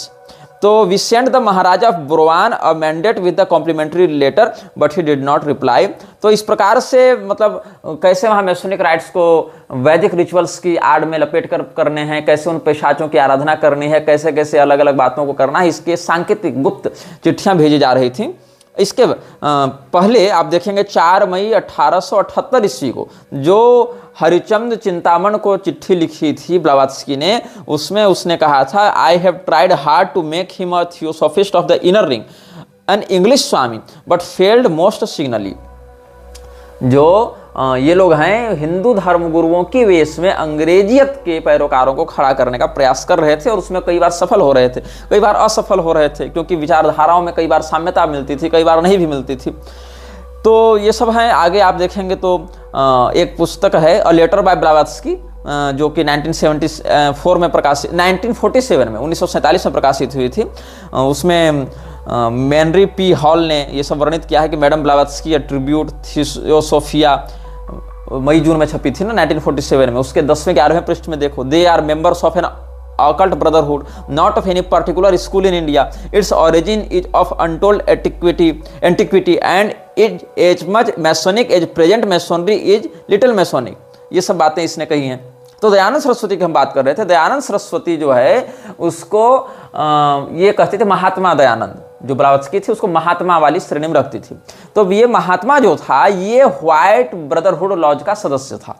So we sent the Maharaja of Burwan a mandate with the complimentary letter, but he did not reply. तो इस प्रकार से मतलब कैसे वहाँ मैसोनिक राइट्स को वैदिक रिचुअल्स की आड़ में लपेट कर करने हैं, कैसे उन पेशाचों की आराधना करनी है, कैसे कैसे अलग अलग बातों को करना है, इसके सांकेतिक गुप्त चिट्ठियाँ भेजी जा रही थी। इसके पहले आप देखेंगे 4 मई 1878 ईस्वी को जो हरिचंद चिंतामण को चिट्ठी लिखी थी ब्लावत्स्की ने, उसमें उसने कहा था, I have tried hard to make him a theosophist of the inner ring, an English swami, but failed most signally. जो ये लोग हैं हिंदू धर्मगुरुओं की वेश में अंग्रेजियत के पैरोकारों को खड़ा करने का प्रयास कर रहे थे और उसमें कई बार सफल हो रहे थे, कई बार असफल हो रहे थे, क्योंकि विचारधाराओं में कई बार साम्यता मिलती थी, कई बार नहीं भी मिलती थी। तो ये सब हैं। आगे आप देखेंगे तो एक पुस्तक है अ लेटर बाय ब्लावत्स्की, जो कि 1974 में प्रकाशित, 1947 में 1947 में प्रकाशित हुई थी। उसमें मेनरी पी हॉल ने ये सब वर्णित किया है कि मैडम ब्लावत्स्की ट्रिब्यूट थियोसोफिया मई जून में छपी थी ना 1947 में। उसके 10वें 11वें पृष्ठ में देखो, they are members of an occult brotherhood, not of any particular school in India. Its origin is of untold antiquity and is as much Masonic as present Masonry is little Masonic. ये सब बातें इसने कही हैं। तो दयानंद सरस्वती की हम बात कर रहे थे। दयानंद सरस्वती जो है उसको ये कहते थे महात्मा दयानंद, जो ब्लावत्स्की थी उसको महात्मा वाली श्रेणी में रखती थी। तो ये महात्मा जो था ये व्हाइट ब्रदरहुड लॉज का सदस्य था।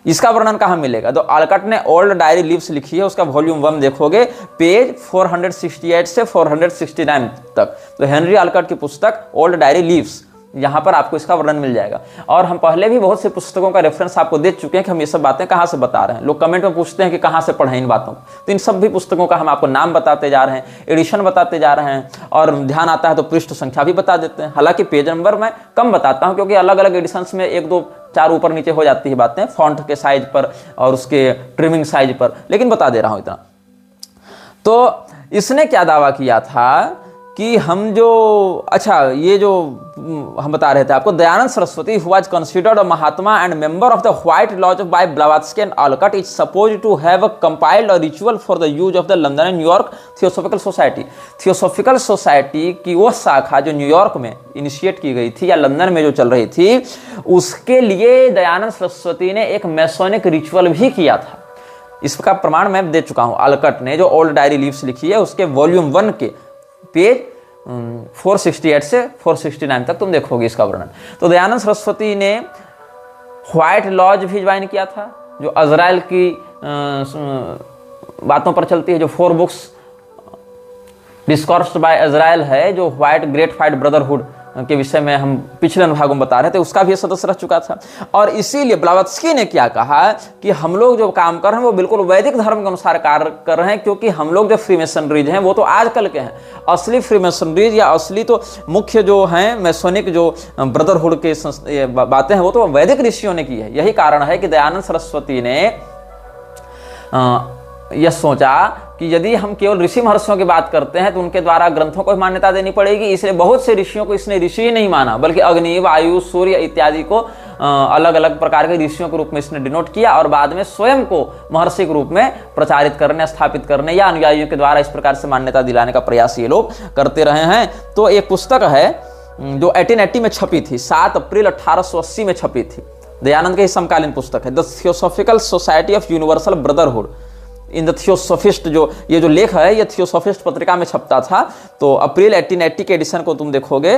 इसका वर्णन कहाँ मिलेगा? तो आलकट ने ओल्ड डायरी लीव्स लिखी है, उसका वॉल्यूम 1 देखोगे, पेज 468 से 469 तक। तो हेनरी आलकट की पुस्तक ओल्ड डायरी लीव्स, यहाँ पर आपको इसका वर्णन मिल जाएगा। और हम पहले भी बहुत सी पुस्तकों का रेफरेंस आपको दे चुके हैं कि हम ये सब बातें कहाँ से बता रहे हैं। लोग कमेंट में पूछते हैं कि कहाँ से पढ़ें इन बातों को, तो इन सब भी पुस्तकों का हम आपको नाम बताते जा रहे हैं, एडिशन बताते जा रहे हैं, और ध्यान आता है तो पृष्ठ संख्या भी बता देते हैं। हालांकि पेज नंबर मैं कम बताता हूँ क्योंकि अलग अलग एडिशंस में 1 2 4 ऊपर नीचे हो जाती है बातें, फॉन्ट के साइज पर और उसके ट्रिमिंग साइज पर, लेकिन बता दे रहा हूँ इतना। तो इसने क्या दावा किया था कि हम जो, अच्छा ये जो हम बता रहे थे आपको, Dayanand Saraswati who was considered a mahatma and member of the white lodge by Blavatsky and Olcott is supposed to have compiled a ritual for the use of the London and New York theosophical society. Theosophical society की वो शाखा जो न्यूयॉर्क में इनिशिएट की गई थी या लंदन में जो चल रही थी, उसके लिए दयानंद सरस्वती ने एक मैसोनिक रिचुअल भी किया था। इसका प्रमाण मैं दे चुका हूं। आलकट ने जो ओल्ड डायरी लीव्स लिखी है उसके वॉल्यूम 1 के पेज 468 से 469 तक तुम देखोगे इसका वर्णन। तो दयानंद सरस्वती ने व्हाइट लॉज भी ज्वाइन किया था, जो अजराइल की बातों पर चलती है, जो 4 बुक्स डिस्कॉर्स्ड बाय अजराइल है, जो व्हाइट ग्रेट व्हाइट ब्रदरहुड के विषय में हम पिछले अनुभागों में बता रहे थे, उसका भी सदस्य रह चुका था। और इसीलिए ब्लावत्स्की ने क्या कहा कि हम लोग जो काम कर रहे हैं वो बिल्कुल वैदिक धर्म के अनुसार कार्य कर रहे हैं, क्योंकि हम लोग जो फ्रीमेसनरीज हैं वो तो आजकल के हैं। असली फ्रीमेसनरीज या असली तो मुख्य जो हैं मैसोनिक जो ब्रदरहुड के बातें हैं वो तो वैदिक ऋषियों ने की है। यही कारण है कि दयानंद सरस्वती ने यह सोचा कि यदि हम केवल ऋषि महर्षियों की बात करते हैं तो उनके द्वारा ग्रंथों को मान्यता देनी पड़ेगी। इसलिए बहुत से ऋषियों को इसने ऋषि ही नहीं माना, बल्कि अग्नि, वायु, सूर्य इत्यादि को अलग अलग प्रकार के ऋषियों के रूप में इसने डिनोट किया, और बाद में स्वयं को महर्षि के रूप में प्रचारित करने, स्थापित करने या अनुयायियों के द्वारा इस प्रकार से मान्यता दिलाने का प्रयास ये लोग करते रहे हैं। तो एक पुस्तक है जो 1880 में छपी थी, 7 अप्रैल 1880 में छपी थी, दयानंद के ही समकालीन पुस्तक है, the theosophical society of universal brotherhood in the theosophist. जो ये जो लेख है ये थियोसॉफिस्ट पत्रिका में छपता था। तो अप्रैल 1880 के एडिशन को तुम देखोगे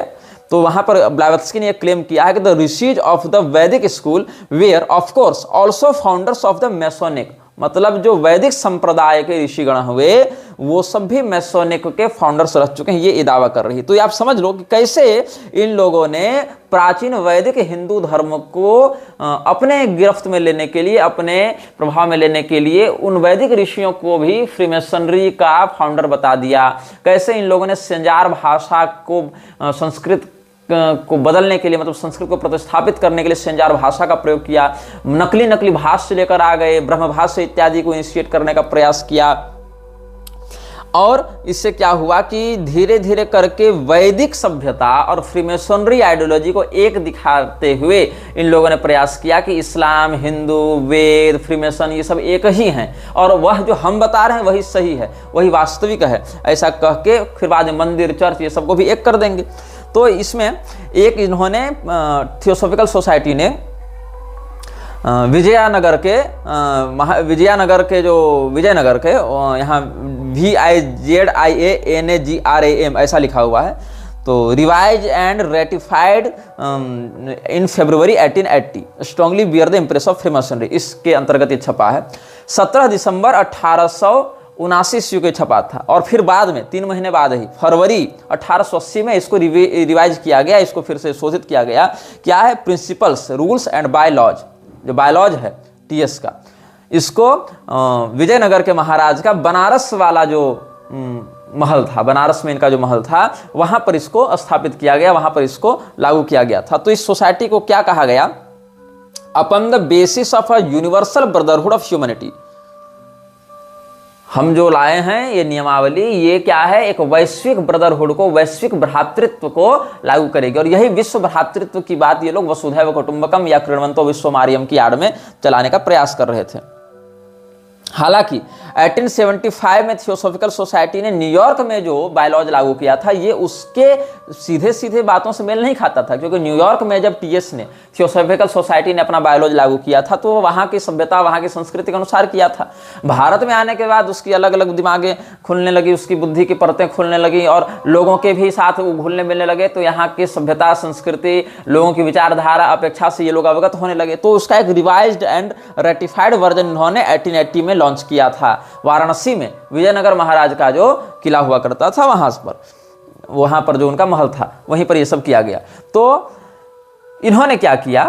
तो वहां पर ब्लावत्स्की ने क्लेम किया है कि the rishis of the Vedic school where of course also founders of the Masonic, मतलब जो वैदिक संप्रदाय के ऋषिगण हुए वो सब भी मैसोनिक के फाउंडर्स रह चुके हैं, ये दावा कर रही। तो ये आप समझ लो कि कैसे इन लोगों ने प्राचीन वैदिक हिंदू धर्म को अपने गिरफ्त में लेने के लिए, अपने प्रभाव में लेने के लिए उन वैदिक ऋषियों को भी फ्रीमेसनरी का फाउंडर बता दिया। कैसे इन लोगों ने संजार भाषा को संस्कृत को बदलने के लिए, मतलब संस्कृत को प्रतिस्थापित करने के लिए संजार भाषा का प्रयोग किया, नकली भाष्य लेकर आ गए, ब्रह्म भाष्य इत्यादि को इनिशिएट करने का प्रयास किया। और इससे क्या हुआ कि धीरे धीरे करके वैदिक सभ्यता और फ्रीमेसनरी आइडियोलॉजी को एक दिखाते हुए इन लोगों ने प्रयास किया कि इस्लाम, हिंदू, वेद, फ्रीमेसन ये सब एक ही हैं, और वह जो हम बता रहे हैं वही सही है, वही वास्तविक है, ऐसा कह के फिर बाद में मंदिर, चर्च ये सबको भी एक कर देंगे। तो इसमें एक इन्होंने थियोसॉफिकल सोसाइटी ने विजयनगर के जो विजयनगर के यहाँ VIZIANAGRAM ऐसा लिखा हुआ है, तो revise and ratified in February 1880 strongly bear the impress of freemasonry, इसके अंतर्गत ये छपा है। 17 दिसंबर 1879 ईस्वी को छपा था, और फिर बाद में 3 महीने बाद ही फरवरी 1880 में इसको रिवाइज किया गया, इसको फिर से शोधित किया गया। क्या है? प्रिंसिपल्स, रूल्स एंड बायलॉज, जो बायलॉज है TS का, इसको विजयनगर के महाराज का बनारस वाला जो महल था, बनारस में इनका जो महल था, वहां पर इसको स्थापित किया गया, वहां पर इसको लागू किया गया था। तो इस सोसाइटी को क्या कहा गया? Upon the basis of a universal brotherhood of humanity. हम जो लाए हैं ये नियमावली, ये क्या है? एक वैश्विक ब्रदरहुड को, वैश्विक भ्रातृत्व को लागू करेगी। और यही विश्व भ्रातृत्व की बात ये लोग वसुधैव कुटुंबकम या कृण्वन्तो विश्वमार्यम की आड़ में चलाने का प्रयास कर रहे थे। हालांकि 1875 में थियोसॉफिकल सोसाइटी ने न्यूयॉर्क में जो बायलॉज लागू किया था ये उसके सीधे सीधे बातों से मेल नहीं खाता था, क्योंकि न्यूयॉर्क में जब TS ने, थियोसॉफिकल सोसाइटी ने अपना बायलॉज लागू किया था तो वहाँ की सभ्यता, वहाँ की संस्कृति के अनुसार किया था। भारत में आने के बाद उसकी अलग अलग दिमागें खुलने लगी, उसकी बुद्धि की परतें खुलने लगी और लोगों के भी साथ वो घुलने मिलने लगे, तो यहाँ की सभ्यता, संस्कृति, लोगों की विचारधारा अपेक्षा से ये लोग अवगत होने लगे। तो उसका एक रिवाइज्ड एंड रेटिफाइड वर्जन इन्होंने 1880 में लॉन्च किया था वाराणसी में, विजयनगर महाराज का जो किला हुआ करता था वहां पर जो उनका महल था वहीं पर ये सब किया गया। तो इन्होंने क्या किया?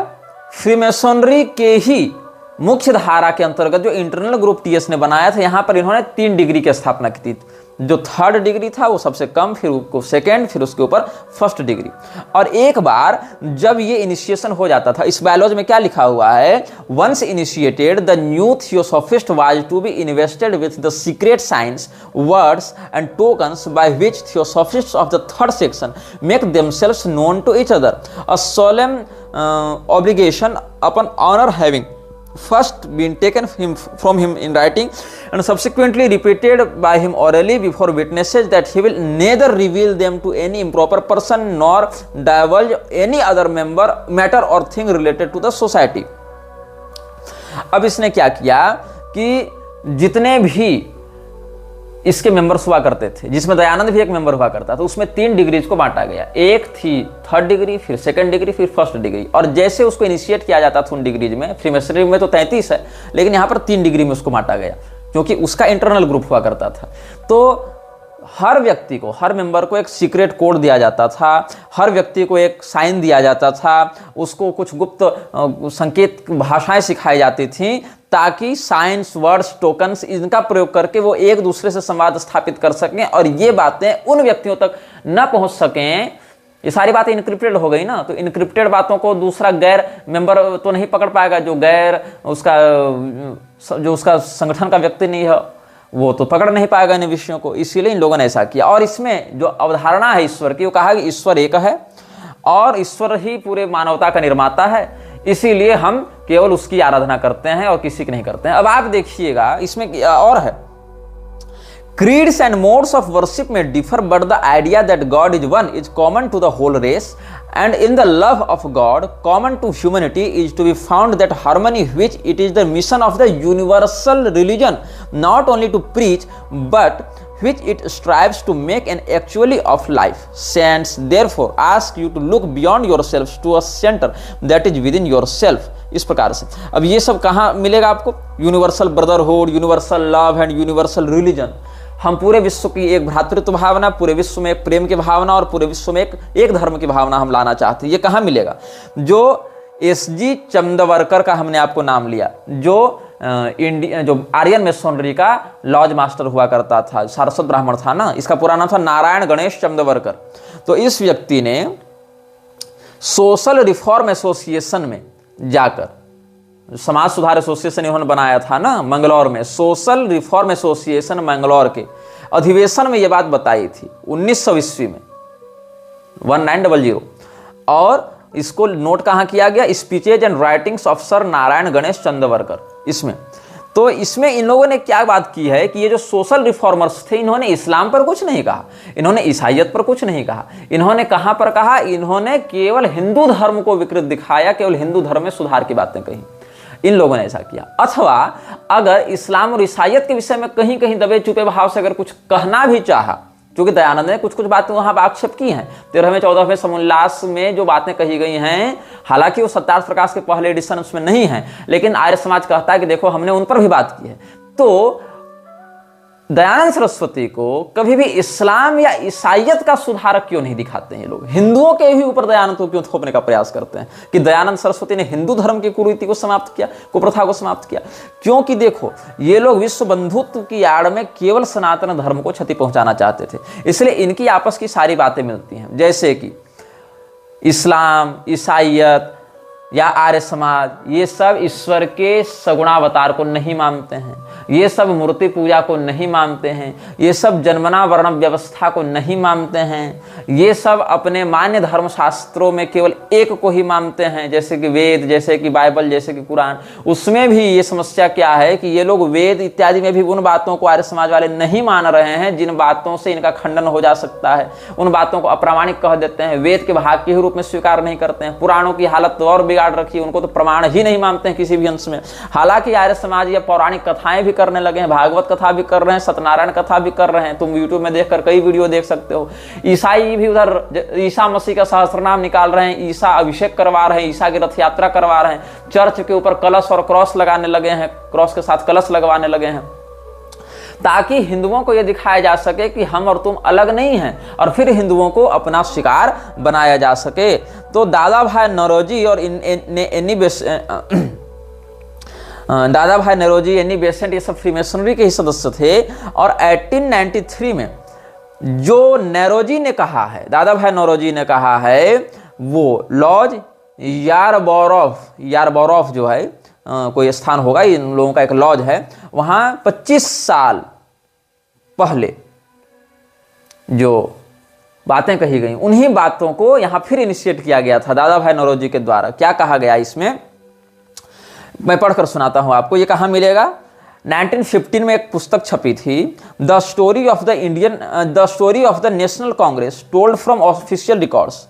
फ्रीमेसनरी के ही मुख्य धारा के अंतर्गत जो इंटरनल ग्रुप TS ने बनाया था, यहां पर इन्होंने 3 डिग्री की स्थापना की थी। जो 3rd डिग्री था वो सबसे कम, फिर उसको 2nd, फिर उसके ऊपर 1st डिग्री। और एक बार जब ये इनिशिएशन हो जाता था, इस बायोलॉजी में क्या लिखा हुआ है? Once initiated the new theosophist was to be invested with the secret science, words and tokens by which theosophists of the 3rd section make themselves known to each other, a solemn obligation upon honour having first been taken from him in writing and subsequently repeated by him orally before witnesses, that he will neither reveal them to any improper person nor divulge any other matter or thing related to the society। अब इसने क्या किया कि जितने भी इसके मेंबर्स हुआ करते थे, जिसमें दयानंद भी एक मेंबर हुआ करता था, उसमें 3 डिग्रीज को बांटा गया। एक थी 3rd डिग्री, फिर 2nd डिग्री, फिर 1st डिग्री। और जैसे उसको इनिशिएट किया जाता था उन डिग्रीज में, फ्रीमेसनरी में तो 33 है, लेकिन यहाँ पर 3 डिग्री में उसको बांटा गया, क्योंकि उसका इंटरनल ग्रुप हुआ करता था। तो हर व्यक्ति को, हर मेंबर को एक सीक्रेट कोड दिया जाता था, हर व्यक्ति को एक साइन दिया जाता था, उसको कुछ गुप्त संकेत भाषाएं सिखाई जाती थी, ताकि साइंस, वर्ड्स, टोकन्स इनका प्रयोग करके वो एक दूसरे से संवाद स्थापित कर सकें और ये बातें उन व्यक्तियों तक न पहुंच सकें। ये सारी बातें इनक्रिप्टेड हो गई ना, तो इनक्रिप्टेड बातों को दूसरा गैर मेंबर तो नहीं पकड़ पाएगा, जो उसका संगठन का व्यक्ति नहीं है वो तो पकड़ नहीं पाएगा इन विषयों को। इसीलिए इन लोगों ने ऐसा किया। और इसमें जो अवधारणा है ईश्वर की, वो कहा कि ईश्वर एक है और ईश्वर ही पूरे मानवता का निर्माता है, इसीलिए हम केवल उसकी आराधना करते हैं और किसी की नहीं करते हैं। अब आप देखिएगा इसमें और है, creeds and modes of worship may differ, but the idea that God is one is common to the whole race, and in the love of God common to humanity is to be found that harmony which it is the mission of the universal religion not only to preach but which it strives to make an actuality of life. Saints therefore ask you to look beyond yourselves to a center that is within yourself. इस प्रकार से अब ये सब कहाँ मिलेगा आपको? Universal brotherhood, universal love and universal religion. हम पूरे विश्व की एक भ्रातृत्व भावना, पूरे विश्व में एक प्रेम की भावना और पूरे विश्व में एक धर्म की भावना हम लाना चाहते हैं। ये कहाँ मिलेगा? जो एसजी चंदवरकर का हमने आपको नाम लिया, जो आर्यन मेसोनरी का लॉज मास्टर हुआ करता था, सारस्वत ब्राह्मण था ना, इसका पूरा नाम था नारायण गणेश चंदवरकर। तो इस व्यक्ति ने सोशल रिफॉर्म एसोसिएशन में जाकर, समाज सुधार एसोसिएशन इन्होंने बनाया था ना मंगलौर में, सोशल रिफॉर्म एसोसिएशन मंगलौर के अधिवेशन में ये बात बताई थी 1900 ईस्वी में 1900। और इसको नोट कहाँ किया गया? Speeches and writings of Sir Narayan Ganesh Chandavarkar. इसमें तो इसमें इन लोगों ने क्या बात की है कि ये जो सोशल रिफॉर्मर्स थे, इन्होंने इस्लाम पर कुछ नहीं कहा, इन्होंने ईसाइयत पर कुछ नहीं कहा, इन्होंने कहाँ पर कहा? इन्होंने केवल हिंदू धर्म को विकृत दिखाया, केवल हिंदू धर्म में सुधार की बातें कही। इन लोगों ने ऐसा किया। अथवा अगर इस्लाम और ईसाइयत के विषय में कहीं कहीं दबे छुपे भाव से अगर कुछ कहना भी चाहा, क्योंकि दयानंद ने कुछ कुछ बातें वहां आक्षेप की हैं, 13वें 14वें समोल्लास में जो बातें कही गई हैं, हालांकि वो सत्यार्थ प्रकाश के पहले एडिशन उसमें नहीं है, लेकिन आर्य समाज कहता है कि देखो हमने उन पर भी बात की है। तो दयानंद सरस्वती को कभी भी इस्लाम या ईसाइयत का सुधारक क्यों नहीं दिखाते हैं ये लोग? हिंदुओं के ही ऊपर दयानंद को क्यों थोपने का प्रयास करते हैं कि दयानंद सरस्वती ने हिंदू धर्म की कुरीति को समाप्त किया, कुप्रथा को समाप्त किया? क्योंकि देखो ये लोग विश्व बंधुत्व की आड़ में केवल सनातन धर्म को क्षति पहुंचाना चाहते थे, इसलिए इनकी आपस की सारी बातें मिलती हैं। जैसे कि इस्लाम, ईसाइयत या आर्य समाज, ये सब ईश्वर के सगुणावतार को नहीं मानते हैं, ये सब मूर्ति पूजा को नहीं मानते हैं, ये सब जन्मना वर्ण व्यवस्था को नहीं मानते हैं, ये सब अपने मान्य धर्म शास्त्रों में केवल एक को ही मानते हैं, जैसे कि वेद, जैसे कि बाइबल, जैसे कि कुरान। उसमें भी ये समस्या क्या है कि ये लोग वेद इत्यादि में भी उन बातों को आर्य समाज वाले नहीं मान रहे हैं जिन बातों से इनका खंडन हो जा सकता है, उन बातों को अप्रामाणिक कह देते हैं, वेद के भाग के रूप में स्वीकार नहीं करते हैं, पुराणों की हालत तो और बिगाड़ रखी है, उनको तो प्रमाण ही नहीं मानते हैं किसी भी अंश में। हालांकि आर्य समाज ये पौराणिक कथाएं भी करने लगे हैं, भागवत कथा भी कर रहे हैं, सत्यनारायण कथा भी कर रहे हैं, तुम यूट्यूब में देखकर कई वीडियो देख सकते हो। ईसाई भी उधर ईसा मसीह का सहस्त्रनाम निकाल रहे हैं, ईसा अभिषेक करवा रहे हैं, ईसा की रथ यात्रा करवा रहे हैं, चर्च के ऊपर कलश और क्रॉस लगाने लगे हैं, क्रॉस के साथ कलश लगवाने लगे हैं, ताकि हिंदुओं को यह दिखाया जा सके कि हम और तुम अलग नहीं हैं, और फिर हिंदुओं को अपना शिकार बनाया जा सके। तो दादा भाई नौरोजी और दादा भाई नौरोजी, एनी बेसेंट, ये सब फ्रीमेसनरी के ही सदस्य थे। और 1893 में जो नौरोजी ने कहा है, दादा भाई नौरोजी ने कहा है, वो लॉज यारबोरोफ जो है, कोई स्थान होगा, इन लोगों का एक लॉज है, वहां 25 साल पहले जो बातें कही गई, उन्हीं बातों को यहां फिर इनिशिएट किया गया था दादा भाई नौरोजी के द्वारा। क्या कहा गया इसमें, मैं पढ़कर सुनाता हूं आपको। ये कहां मिलेगा? 1915 में एक पुस्तक छपी थी, the story of the national Congress told from official records,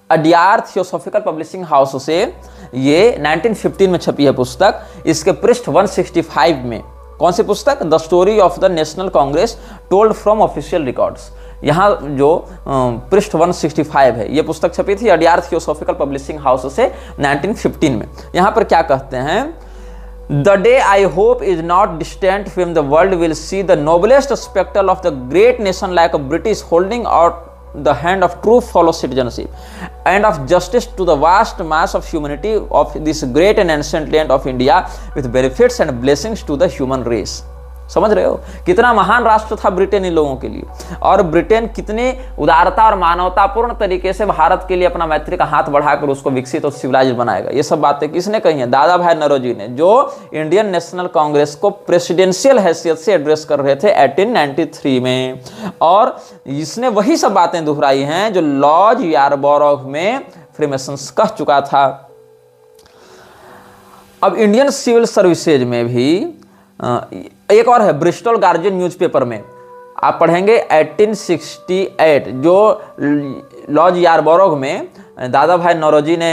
Adyar theosophical publishing house से ये 1915 में छपी है पुस्तक। इसके पृष्ठ 165 में, कौन सी पुस्तक? The story of the national Congress told from official records. यहाँ जो पृष्ठ 165 है, ये पुस्तक छपी थी अडियार थियोसॉफिकल पब्लिशिंग हाउस से 1915 में। यहाँ पर क्या कहते हैं? The day I hope is not distant when the world will see the noblest spectacle of the great nation like a British holding out the hand of true fellow citizenship and of justice to the vast mass of humanity of this great and ancient land of India with benefits and blessings to the human race. समझ रहे हो कितना महान राष्ट्र था ब्रिटेन इन लोगों के लिए, और ब्रिटेन कितने उदारता और मानवतापूर्ण तरीके से भारत के लिए अपना मैत्री का हाथ बढ़ाकर उसको विकसित और सिविलाइज बनाएगा। ये सब बातें किसने कही हैं? दादा भाई नौरोजी ने, जो इंडियन नेशनल कांग्रेस को प्रेसिडेंशियल हैसियत से एड्रेस कर रहे थे 1893 में, और इसने वही सब बातें दोहराई हैं जो लॉर्ड यारबोरो में फ्रीमेसन्स कह चुका था। अब इंडियन सिविल सर्विसेज में भी एक और है, ब्रिस्टल गार्जियन न्यूज़पेपर में आप पढ़ेंगे 1868, जो लॉर्ड यारबोरो में दादा भाई नौरोजी ने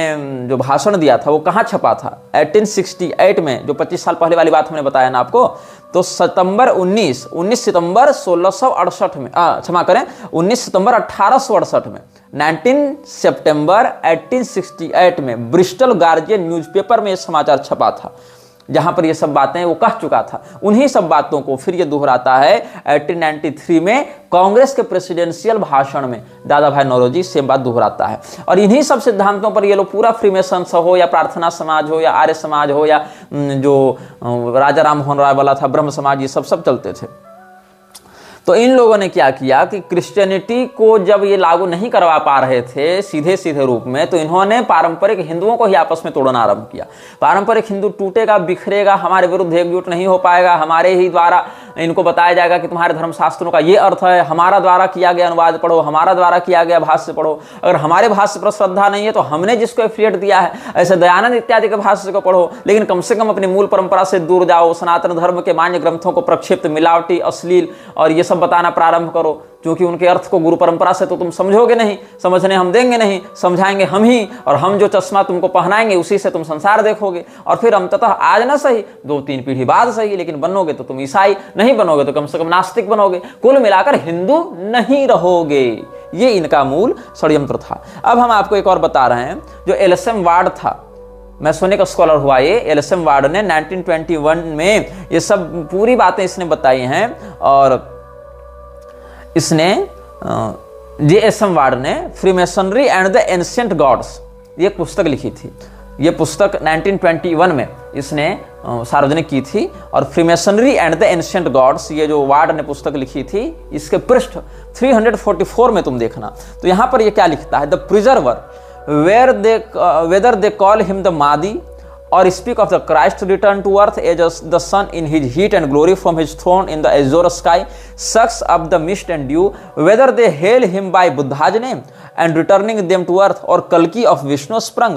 जो भाषण दिया था वो कहाँ छपा था? 1868 में, जो 25 साल पहले वाली बात हमने बताया ना आपको। तो 19 सितंबर 1668 में, क्षमा करें 19 सितंबर 1868 में, 19 सितंबर 1868 में ब्रिस्टल गार्जियन न्यूज़पेपर में समाचार छपा था, जहां पर ये सब बातें वो कह चुका था। उन्हीं सब बातों को फिर ये दोहराता है 1893 में कांग्रेस के प्रेसिडेंशियल भाषण में दादा भाई नौरोजी सेम बात दोहराता है। और इन्हीं सब सिद्धांतों पर ये लोग पूरा फ्रीमेसन्स हो या प्रार्थना समाज हो या आर्य समाज हो या जो राजा राम मोहन राय वाला था ब्रह्म समाज, ये सब चलते थे। तो इन लोगों ने क्या किया कि क्रिश्चियनिटी को जब ये लागू नहीं करवा पा रहे थे सीधे सीधे रूप में, तो इन्होंने पारंपरिक हिंदुओं को ही आपस में तोड़ना आरंभ किया। पारंपरिक हिंदू टूटेगा, बिखरेगा, हमारे विरुद्ध एकजुट नहीं हो पाएगा, हमारे ही द्वारा इनको बताया जाएगा कि तुम्हारे धर्मशास्त्रों का ये अर्थ है, हमारा द्वारा किया गया अनुवाद पढ़ो, हमारा द्वारा किया गया भाष्य पढ़ो, अगर हमारे भाष्य पर श्रद्धा नहीं है तो हमने जिसको एफिलिएट दिया है, ऐसे दयानंद इत्यादि के भाष्य को पढ़ो, लेकिन कम से कम अपनी मूल परंपरा से दूर जाओ, सनातन धर्म के मान्य ग्रंथों को प्रक्षिप्त, मिलावटी, अश्लील और ये सब बताना प्रारंभ करो, क्योंकि उनके अर्थ को गुरु परंपरा से तो तुम समझोगे नहीं, समझने हम देंगे नहीं, समझाएंगे हम ही, और हम जो चश्मा तुमको पहनाएंगे उसी से तुम संसार देखोगे, और फिर अंततः आज ना सही 2-3 पीढ़ी बाद सही, लेकिन बनोगे तो तुम ईसाई, नहीं बनोगे तो कम से कम नास्तिक बनोगे, कुल मिलाकर हिंदू नहीं रहोगे। ये इनका मूल षड्यंत्र था। अब हम आपको एक और बता रहे हैं, जो एलएसएम वार्ड था, मैसोनिक स्कॉलर हुआ ये एलएसएम वार्ड ने 1921 में ये सब पूरी बातें इसने बताई हैं, और इसने जेएसएम वार्ड ने freemasonry and the ancient gods ये पुस्तक लिखी थी। ये पुस्तक 1921 में इसने सार्वजनिक की थी, और freemasonry and the ancient gods ये जो वार्ड ने पुस्तक लिखी थी, इसके पृष्ठ 344 में तुम देखना, तो यहां पर ये क्या लिखता है? The preserver whether they call him the Modi or speak of the Christ return to earth as the sun in his heat and glory from his throne in the azure sky sucks up the mist and dew, whether they hail him by Buddha's name and returning them to earth, or Kalki of Vishnu sprung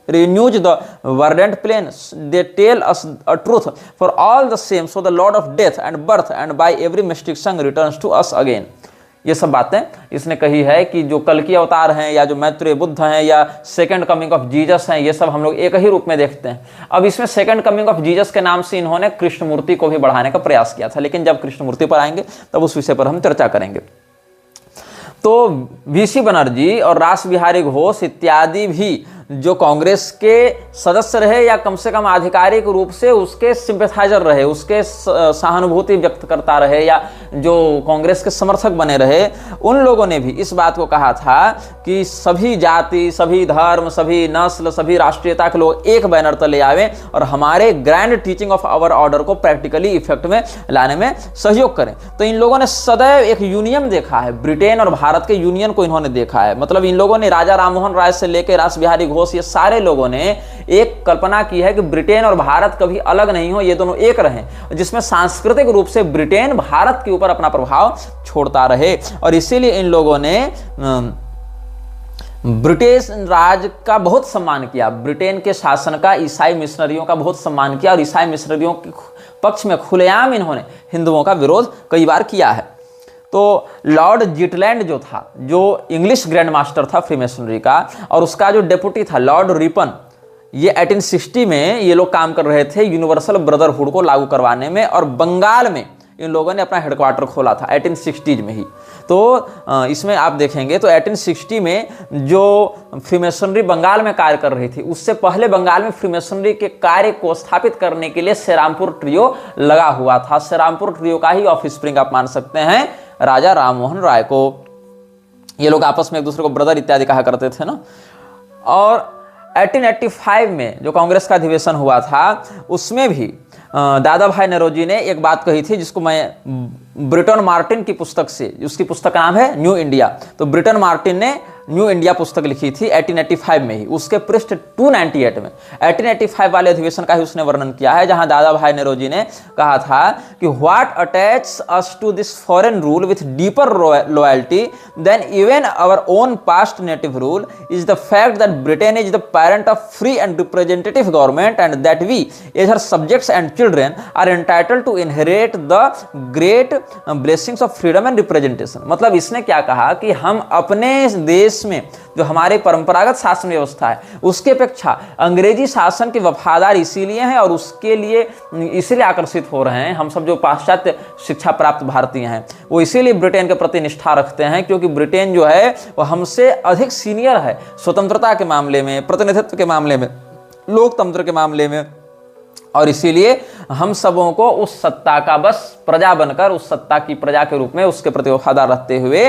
renews the verdant plain, they tell us a truth for all the same, so the Lord of death and birth and by every mystic song returns to us again। ये सब बातें इसने कही है कि जो कल्कि अवतार हैं या जो मैत्रेय बुद्ध हैं या सेकंड कमिंग ऑफ जीसस हैं, ये सब हम लोग एक ही रूप में देखते हैं। अब इसमें सेकंड कमिंग ऑफ जीसस के नाम से इन्होंने कृष्णमूर्ति को भी बढ़ाने का प्रयास किया था, लेकिन जब कृष्णमूर्ति पर आएंगे तब उस विषय पर हम चर्चा करेंगे। तो वीसी बनर्जी और रास बिहारी घोष इत्यादि भी जो कांग्रेस के सदस्य रहे या कम से कम आधिकारिक रूप से उसके सिंपैथाइजर रहे, उसके सहानुभूति व्यक्त करता रहे या जो कांग्रेस के समर्थक बने रहे, उन लोगों ने भी इस बात को कहा था कि सभी जाति, सभी धर्म, सभी नस्ल, सभी राष्ट्रीयता के लोग एक बैनर तले आवे और हमारे grand teaching of our order को प्रैक्टिकली इफेक्ट में लाने में सहयोग करें। तो इन लोगों ने सदैव एक यूनियन देखा है, ब्रिटेन और भारत के यूनियन को इन्होंने देखा है। मतलब इन लोगों ने राजा राम मोहन राय से लेकर रास बिहारी घोष, ये सारे लोगों ने एक कल्पना की है कि ब्रिटेन और भारत कभी अलग नहीं हो, ये दोनों एक रहें, जिसमें सांस्कृतिक रूप से ब्रिटेन भारत के ऊपर अपना प्रभाव छोड़ता रहे। और इसीलिए इन लोगों ने ब्रिटिश राज का बहुत सम्मान किया, ब्रिटेन के शासन का, ईसाई मिशनरियों का बहुत सम्मान किया, और ईसाई मिशनरियों के पक्ष में खुलेआम इन्होंने हिंदुओं का विरोध कई बार किया है। तो लॉर्ड जिटलैंड जो था, जो इंग्लिश ग्रैंड मास्टर था फ्रीमेसनरी का, और उसका जो डेप्यूटी था लॉर्ड रिपन, ये 1860 में ये लोग काम कर रहे थे यूनिवर्सल ब्रदरहुड को लागू करवाने में, और बंगाल में इन लोगों ने अपना हेडक्वार्टर खोला था 1860 में ही। तो इसमें आप देखेंगे तो 1860 में जो फ्रीमेसनरी बंगाल में कार्य कर रही थी, उससे पहले बंगाल में फ्रीमेसनरी के कार्य को स्थापित करने के लिए सेरामपुर ट्रियो लगा हुआ था। सेरामपुर ट्रियो का ही ऑफस्प्रिंग आप मान सकते हैं राजा राममोहन राय को। ये लोग आपस में एक दूसरे को ब्रदर इत्यादि कहा करते थे ना। और 1885 में जो कांग्रेस का अधिवेशन हुआ था, उसमें भी दादा भाई नौरोजी ने एक बात कही थी, जिसको मैं ब्रिटन मार्टिन की पुस्तक से, उसकी पुस्तक का नाम है न्यू इंडिया, तो ब्रिटन मार्टिन ने न्यू इंडिया पुस्तक लिखी थी 1885 में ही, उसके पृष्ठ 298 में 1885 वाले अधिवेशन का ही उसने वर्णन किया है, जहां दादा भाई नौरोजी ने कहा था कि what attach us to this foreign rule with deeper loyalty than even our own past native rule is the fact that Britain is the parent of free and representative government and that we as her subjects and children are entitled to inherit the great blessings of freedom and representation. मतलब इसने क्या कहा कि हम अपने देश में जो हमारे परंपरागत शासन व्यवस्था है, उसके अपेक्षा अंग्रेजी शासन के वफादार इसीलिए हैं और उसके लिए इसीलिए आकर्षित हो रहे हैं। हम सब जो पाश्चात्य शिक्षा प्राप्त भारतीय हैं, वो इसीलिए ब्रिटेन के प्रति निष्ठा रखते हैं, क्योंकि ब्रिटेन जो है वो हमसे अधिक सीनियर है स्वतंत्रता के मामले में, प्रतिनिधित्व के मामले में, लोकतंत्र के मामले में, और इसीलिए हम सबों को उस सत्ता का बस प्रजा बनकर, उस सत्ता की प्रजा के रूप में उसके प्रति वफादार रहते हुए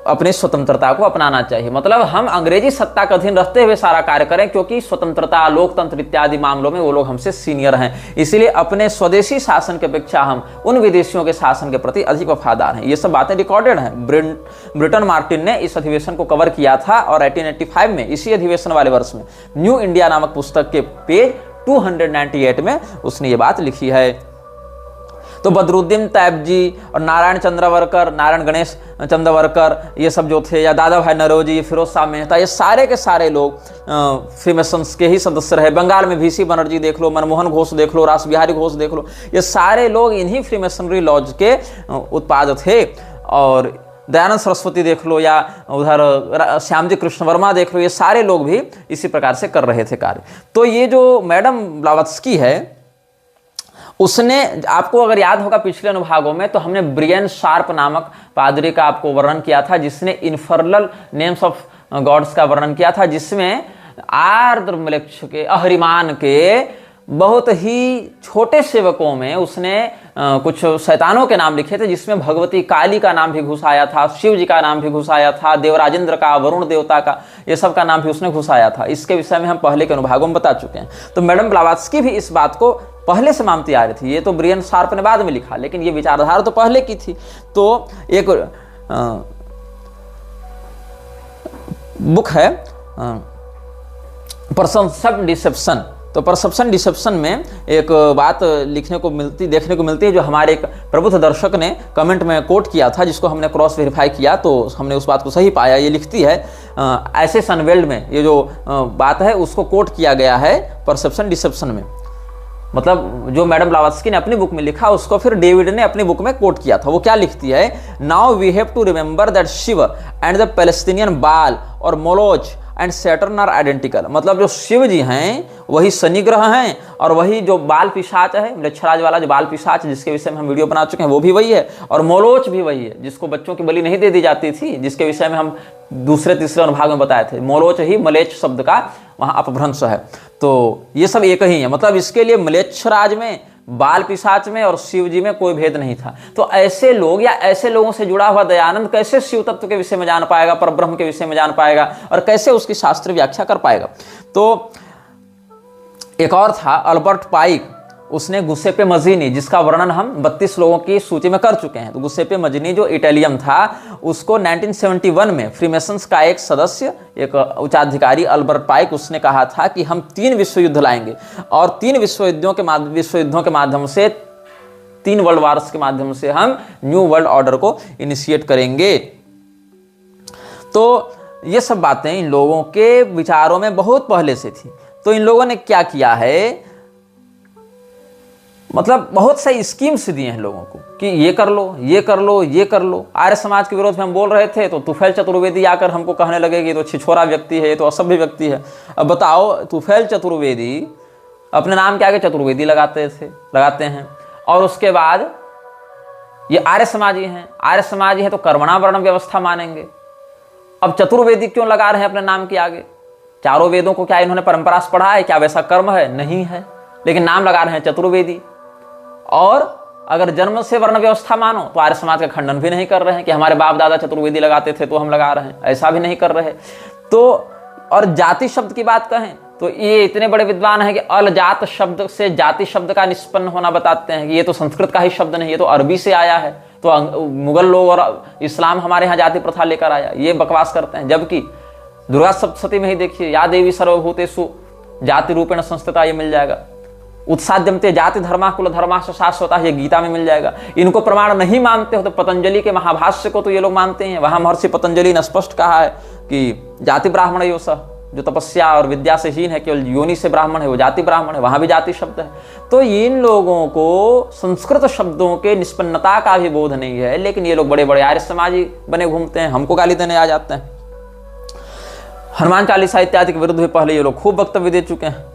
अपनी स्वतंत्रता को अपनाना चाहिए। मतलब हम अंग्रेजी सत्ता के अधीन रहते हुए सारा कार्य करें, क्योंकि स्वतंत्रता, लोकतंत्र इत्यादि मामलों में वो लोग हमसे सीनियर हैं। इसीलिए अपने स्वदेशी शासन की अपेक्षा हम उन विदेशियों के शासन के प्रति अधिक वफादार हैं। ये सब बातें रिकॉर्डेड हैं। ब्रिटन मार्टिन ने इस अधिवेशन को कवर किया था और 1885 में इसी अधिवेशन वाले वर्ष में न्यू इंडिया नामक पुस्तक के पेज 298 में उसने ये बात लिखी है। तो बदरुद्दीन तैयब जी और नारायण चंद्रवरकर, नारायण गणेश चंद्रवरकर, ये सब जो थे, या दादा भाई नौरोजी, फिरोज शाह मेहता, ये सारे के सारे लोग फ्रीमेसन्स के ही सदस्य रहे। बंगाल में VC बनर्जी देख लो, मनमोहन घोष देख लो, रास बिहारी घोष देख लो, ये सारे लोग इन्हीं फ्रीमेसनरी लॉज के उत्पाद थे। और दयानंद सरस्वती देख लो, या उधर श्यामजी कृष्ण वर्मा देख लो, ये सारे लोग भी इसी प्रकार से कर रहे थे कार्य। तो ये जो मैडम ब्लावत्स्की है, उसने, आपको अगर याद होगा पिछले अनुभागों में, तो हमने ब्रियन शार्प नामक पादरी का आपको वर्णन किया था, जिसने इन्फर्नल नेम्स ऑफ गॉड्स का वर्णन किया था, जिसमें आर्द्र म्लेच्छ के, अहरिमान के बहुत ही छोटे सेवकों में उसने कुछ शैतानों के नाम लिखे थे, जिसमें भगवती काली का नाम भी घुसाया था, शिव जी का नाम भी घुसाया था, देवराजेंद्र का, वरुण देवता का, ये सब का नाम भी उसने घुसाया था। इसके विषय में हम पहले के अनुभागों में बता चुके हैं। तो मैडम ब्लावत्स्की भी इस बात को पहले से मानती आ रही थी। ये तो ब्रियन शार्प ने बाद में लिखा, लेकिन ये विचारधारा तो पहले की थी। तो एक बुक है परसेप्शन डिसेप्शन, तो परसेप्शन डिसेप्शन में एक बात लिखने को मिलती, देखने को मिलती है, जो हमारे एक प्रबुद्ध दर्शक ने कमेंट में कोट किया था, जिसको हमने क्रॉस वेरीफाई किया, तो हमने उस बात को सही पाया। ये लिखती है, ऐसे सनवेल्ड में ये जो बात है उसको कोट किया गया है परसेप्शन डिसेप्शन में। मतलब जो मैडम ब्लावत्स्की ने अपनी बुक में लिखा, उसको फिर डेविड ने अपनी बुक में कोट किया था। वो क्या लिखती है, now we have to remember that Shiva and the Palestinian Baal और Moloch and Saturn are identical. मतलब जो शिव जी हैं वही शनि ग्रह हैं, और वही जो बाल पिशाच है, मृक्षराज वाला जो बाल पिशाच, जिसके विषय में हम वीडियो बना चुके हैं, वो भी वही है, और मोलोच भी वही है, जिसको बच्चों की बलि नहीं दे दी जाती थी, जिसके विषय में हम दूसरे तीसरे अनुभाग में बताए थे। मोलोच ही मलेच्छ शब्द का वहां अपभ्रंश है। तो ये सब एक ही है। मतलब इसके लिए मलेच्छराज में, बाल पिशाच में और शिव जी में कोई भेद नहीं था। तो ऐसे लोग, या ऐसे लोगों से जुड़ा हुआ दयानंद कैसे शिव तत्व के विषय में जान पाएगा, परब्रह्म के विषय में जान पाएगा, और कैसे उसकी शास्त्रीय व्याख्या कर पाएगा। तो एक और था अल्बर्ट पाइक, उसने गुसेपे मजीनी, जिसका वर्णन हम 32 लोगों की सूची में कर चुके हैं। तो गुसेपे मजीनी जो इटालियन था, उसको 1971 में फ्रीमेसन्स का एक सदस्य, एक उच्चाधिकारी अल्बर्ट पाइक, उसने कहा था कि हम 3 विश्व युद्ध लाएंगे, और 3 विश्व युद्धों के माध्यम से, 3 वर्ल्ड वार्स के माध्यम से हम न्यू वर्ल्ड ऑर्डर को इनिशिएट करेंगे। तो ये सब बातें इन लोगों के विचारों में बहुत पहले से थी। तो इन लोगों ने क्या किया है, मतलब बहुत सारी स्कीम्स दिए हैं लोगों को कि ये कर लो, ये कर लो, ये कर लो। आर्य समाज के विरोध में हम बोल रहे थे, तो तुफैल चतुर्वेदी आकर हमको कहने लगे कि तो छिछोरा व्यक्ति है, ये तो असभ्य व्यक्ति है। अब बताओ, तुफैल चतुर्वेदी अपने नाम के आगे चतुर्वेदी लगाते हैं, और उसके बाद ये आर्य समाजी हैं, आर्य समाजी है तो कर्मणा वर्ण व्यवस्था मानेंगे। अब चतुर्वेदी क्यों लगा रहे हैं अपने नाम के आगे? चारों वेदों को क्या इन्होंने परंपरा से पढ़ा है? क्या वैसा कर्म है? नहीं है, लेकिन नाम लगा रहे हैं चतुर्वेदी। और अगर जन्म से वर्ण व्यवस्था मानो तो आर्य समाज का खंडन भी नहीं कर रहे हैं कि हमारे बाप दादा चतुर्वेदी लगाते थे तो हम लगा रहे हैं, ऐसा भी नहीं कर रहे। तो और जाति शब्द की बात कहें तो ये इतने बड़े विद्वान हैं कि अलजात शब्द से जाति शब्द का निष्पन्न होना बताते हैं कि ये तो संस्कृत का ही शब्द नहीं, ये तो अरबी से आया है, तो मुगल लोग और इस्लाम हमारे यहाँ जाति प्रथा लेकर आया, ये बकवास करते हैं। जबकि दुर्गा सप्तशती में ही देखिए, या देवी सर्वभूतेषु जाति रूपेण संस्थिता, ये मिल जाएगा। उत्साद्यमते जाति धर्मा कुल धर्मा शाश्वता, ये गीता में मिल जाएगा। इनको प्रमाण नहीं मानते हो तो पतंजलि के महाभाष्य को तो ये लोग मानते हैं। वहां महर्षि पतंजलि ने स्पष्ट कहा है कि जाति ब्राह्मण यो स, जो तपस्या और विद्या से हीन है, केवल योनि से ब्राह्मण है वो जाति ब्राह्मण है, वहां भी जाति शब्द है। तो इन लोगों को संस्कृत शब्दों के निष्पन्नता का भी बोध नहीं है, लेकिन ये लोग बड़े बड़े आर्य समाजी बने घूमते हैं, हमको गाली देने आ जाते हैं। हनुमान चालीसा इत्यादि के विरुद्ध भी पहले ये लोग खूब वक्तव्य दे चुके हैं।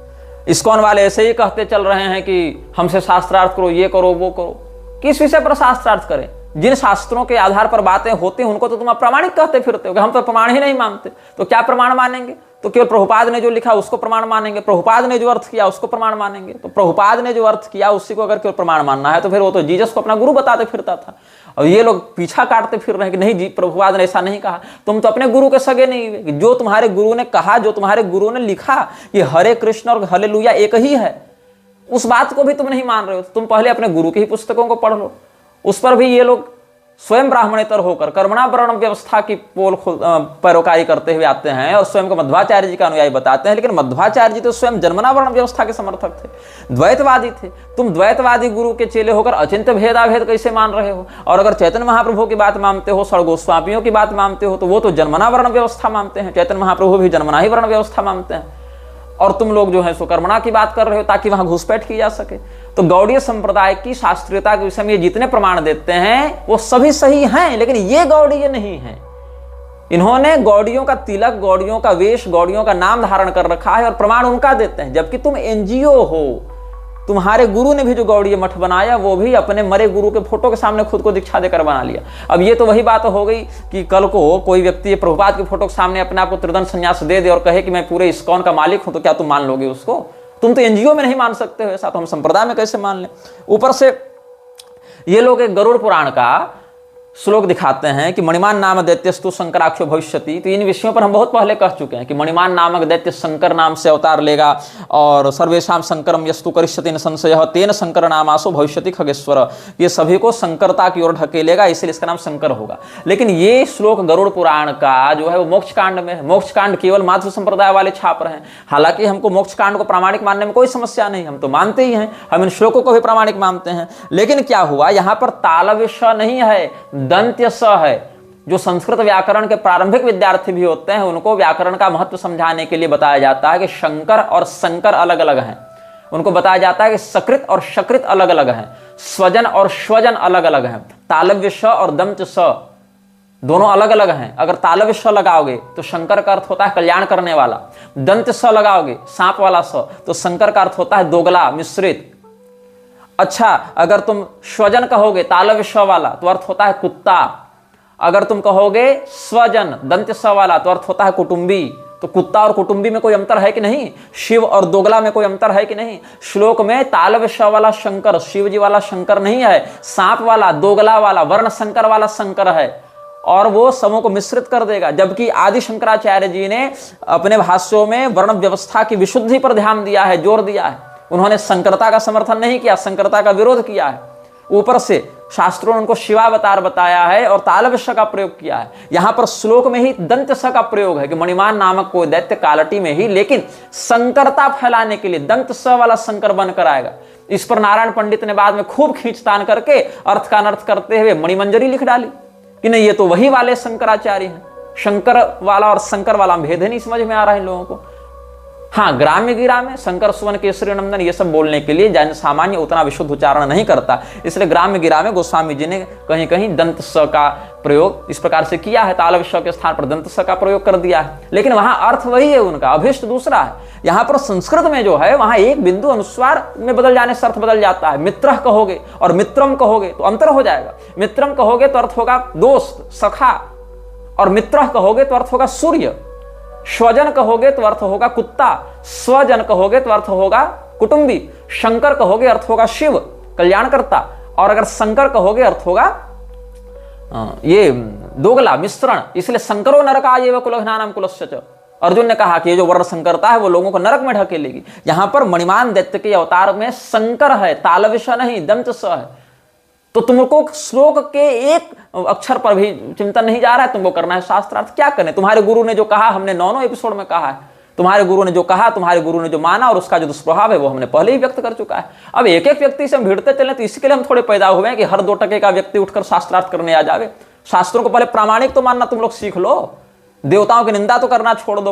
इस्कॉन वाले ऐसे ही कहते चल रहे हैं कि हमसे शास्त्रार्थ करो, ये करो वो करो। किस विषय पर शास्त्रार्थ करें? जिन शास्त्रों के आधार पर बातें होती हैं उनको तो तुम अप्रामाणिक कहते फिरते हो कि हम तो प्रमाण ही नहीं मानते। तो क्या प्रमाण मानेंगे? तो केवल प्रभुपाद ने जो लिखा उसको प्रमाण मानेंगे, प्रभुपाद ने जो अर्थ किया उसको प्रमाण मानेंगे। तो प्रभुपाद ने जो अर्थ किया उसी को अगर केवल प्रमाण मानना है तो फिर वो तो जीसस को अपना गुरु बताते फिरता था। और ये लोग पीछा काटते फिर रहे हैं कि नहीं जी, प्रभुपाद ने ऐसा नहीं कहा। तुम तो अपने गुरु के सगे नहीं हुए। जो तुम्हारे गुरु ने कहा, जो तुम्हारे गुरु ने लिखा कि हरे कृष्ण और हालेलुया एक ही है, उस बात को भी तुम नहीं मान रहे हो। तुम पहले अपने गुरु की ही पुस्तकों को पढ़ लो। उस पर भी ये लोग स्वयं ब्राह्मणेतर होकर कर्मणा वर्ण व्यवस्था की पोल पैरोकारी करते हुए आते हैं और स्वयं को मध्वाचार्य जी का अनुयायी बताते हैं। लेकिन मध्वाचार्य जी तो स्वयं जन्मना वर्ण व्यवस्था के समर्थक थे, द्वैतवादी थे। तुम द्वैतवादी गुरु के चेले होकर अचिंत्य भेदाभेद कैसे मान रहे हो? और अगर चैतन्य महाप्रभु की बात मानते हो, षड गोस्वामियों की बात मानते हो, तो वो तो जन्मना वर्ण व्यवस्था मानते हैं। चैतन्य महाप्रभु भी जन्मना ही वर्ण व्यवस्था मानते हैं। और तुम लोग जो है सो कर्मणा की बात कर रहे हो ताकि वहां घुसपैठ की जा सके। तो गौड़ीय संप्रदाय की शास्त्रीयता के विषय में जितने प्रमाण देते हैं वो सभी सही हैं, लेकिन ये गौड़ीय नहीं है। इन्होंने गौड़ियों का तिलक, गौड़ियों का वेश, गौड़ियों का नाम धारण कर रखा है और प्रमाण उनका देते हैं। जबकि तुम एनजीओ हो। तुम्हारे गुरु ने भी जो गौड़ीय मठ बनाया वो भी अपने मरे गुरु के फोटो के सामने खुद को दीक्षा देकर बना लिया। अब ये तो वही बात हो गई कि कल को कोई व्यक्ति प्रभुपाद के फोटो के सामने अपने आप को त्रिदंड संन्यास दे दे और कहे कि मैं पूरे इस्कॉन का मालिक हूं, तो क्या तुम मान लोगे उसको? तुम तो एनजीओ में नहीं मान सकते हो ऐसा, तो हम संप्रदाय में कैसे मान लें? ऊपर से ये लोग एक गरुड़ पुराण का श्लोक दिखाते हैं कि मणिमान नाम दैत्यस्तु शंकराख्यो भविष्यति। तो इन विषयों पर हम बहुत पहले कह चुके हैं कि मणिमान नामक दैत्य शंकर नाम से अवतार लेगा और सर्वेशाम शंकरम यस्तु करिष्यति न संशयः तेन शंकर नामासो भविष्यति खगेश्वर। ये सभी को शंकरता की ओर ढकेलेगा, इसलिए इसका नाम शंकर होगा। लेकिन ये श्लोक गरुड़ पुराण का जो है वो मोक्ष कांड में है। मोक्ष कांड केवल माध्व संप्रदाय वाले छाप रहे हैं। हालांकि हमको मोक्ष कांड को प्रामाणिक मानने में कोई समस्या नहीं, हम तो मानते ही हैं, हम इन श्लोकों को भी प्रामाणिक मानते हैं। लेकिन क्या हुआ, यहाँ पर तालव्य श नहीं है, दंत्य स है। जो संस्कृत व्याकरण के प्रारंभिक विद्यार्थी भी होते हैं उनको व्याकरण का महत्व समझाने के लिए बताया जाता है कि शंकर और शंकर अलग अलग हैं। उनको बताया जाता है कि सकृत और शकृत अलग अलग हैं, स्वजन और स्वजन अलग अलग हैं। तालव्य श और दंत्य स दोनों अलग अलग हैं। अगर तालव्य स लगाओगे तो शंकर का अर्थ होता है कल्याण करने वाला, दंत्य स लगाओगे सांप वाला स तो शंकर का अर्थ होता है दोगला, मिश्रित। अच्छा, अगर तुम स्वजन कहोगे तालव्य श वाला तो अर्थ होता है कुत्ता। अगर तुम कहोगे स्वजन दंत्य स वाला तो अर्थ होता है कुटुंबी। तो कुत्ता और कुटुंबी में कोई अंतर है कि नहीं? शिव और दोगला में कोई अंतर है कि नहीं? श्लोक में तालव्य श वाला शंकर शिव जी वाला शंकर नहीं है, सांप वाला, दोगला वाला, वर्ण शंकर वाला शंकर है और वो समूह को मिश्रित कर देगा। जबकि आदि शंकराचार्य जी ने अपने भाष्यों में वर्ण व्यवस्था की विशुद्धि पर ध्यान दिया है, जोर दिया है। उन्होंने संकरता का समर्थन नहीं किया, संकरता का विरोध किया है। ऊपर से शास्त्रों ने उनको शिवावतार बताया है और तालव्य श का प्रयोग किया है। यहां पर श्लोक में ही दंत्य स का प्रयोग है कि मणिमान नामक कोई दैत्य कालटी में ही, लेकिन संकरता फैलाने के लिए दंत स वाला शंकर बनकर आएगा। इस पर नारायण पंडित ने बाद में खूब खींचतान करके अर्थ का अनर्थ करते हुए मणिमंजरी लिख डाली कि नहीं, ये तो वही वाले शंकराचार्य हैं। शंकर वाला और शंकर वाला भेद ही नहीं समझ में आ रहा है इन लोगों को। हाँ, ग्राम्य गिरा में शंकर सुवन केसरी नंदन ये सब बोलने के लिए जन सामान्य उतना विशुद्ध उच्चारण नहीं करता, इसलिए ग्राम्य गिरा में गोस्वामी जी ने कहीं कहीं दंत स का प्रयोग इस प्रकार से किया है, तालव्य स के स्थान पर दंत स का प्रयोग कर दिया है, लेकिन वहां अर्थ वही है, उनका अभिष्ट दूसरा है। यहां पर संस्कृत में जो है वहां एक बिंदु अनुस्वार में बदल जाने से अर्थ बदल जाता है। मित्रह कहोगे और मित्रम कहोगे तो अंतर हो जाएगा। मित्रम कहोगे तो अर्थ होगा दोस्त, सखा, और मित्रह कहोगे तो अर्थ होगा सूर्य। स्वजन कहोगे तो अर्थ होगा कुत्ता, स्वजन कहोगे तो अर्थ होगा कुटुंबी, शंकर कहोगे अर्थ होगा शिव, कल्याणकर्ता, और अगर शंकर कहोगे अर्थ होगा ये दोगला, मिश्रण। इसलिए शंकरो नरकाय एव कुलघ्नानां कुलस्य च। अर्जुन ने कहा कि ये जो वर्ण संकरता है वो लोगों को नरक में ढकेलेगी। यहां पर मणिमान दैत्य के अवतार में शंकर है, तालव्य नहीं, दंत स है। तो तुमको श्लोक के एक अक्षर पर भी चिंतन नहीं जा रहा है, तुमको करना है शास्त्रार्थ। क्या करें? तुम्हारे गुरु ने जो कहा हमने 9 एपिसोड में कहा है, तुम्हारे गुरु ने जो कहा, तुम्हारे गुरु ने जो माना, और उसका जो दुष्प्रभाव है वो हमने पहले ही व्यक्त कर चुका है। अब एक एक व्यक्ति से हम भिड़ते चले तो इसके लिए हम थोड़े पैदा हुए हैं कि हर 2 टके का व्यक्ति उठकर शास्त्रार्थ करने आ जावे। शास्त्रों को पहले प्रामाणिक तो मानना तुम लोग सीख लो, देवताओं की निंदा तो करना छोड़ दो।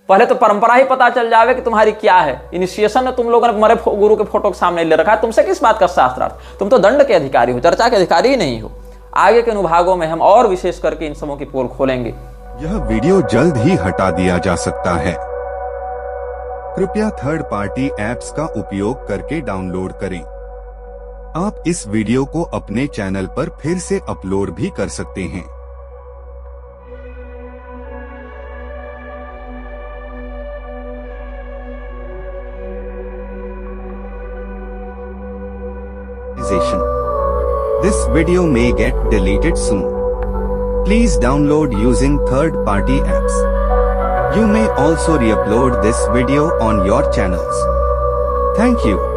पहले तो परंपरा ही पता चल जावे कि तुम्हारी क्या है। इनिशिएशन में तुम लोगों ने मरे गुरु के फोटो के सामने ले रखा है, तुमसे किस बात का शास्त्रार्थ? तुम तो दंड के अधिकारी हो, चर्चा के अधिकारी ही नहीं हो। आगे के अनुभागों में हम और विशेष करके इन सबों की पोल खोलेंगे। यह वीडियो जल्द ही हटा दिया जा सकता है, कृपया थर्ड पार्टी ऐप्स का उपयोग करके डाउनलोड करें। आप इस वीडियो को अपने चैनल पर फिर से अपलोड भी कर सकते हैं। This video may get deleted soon. Please download using third-party apps. You may also re-upload this video on your channels. Thank you.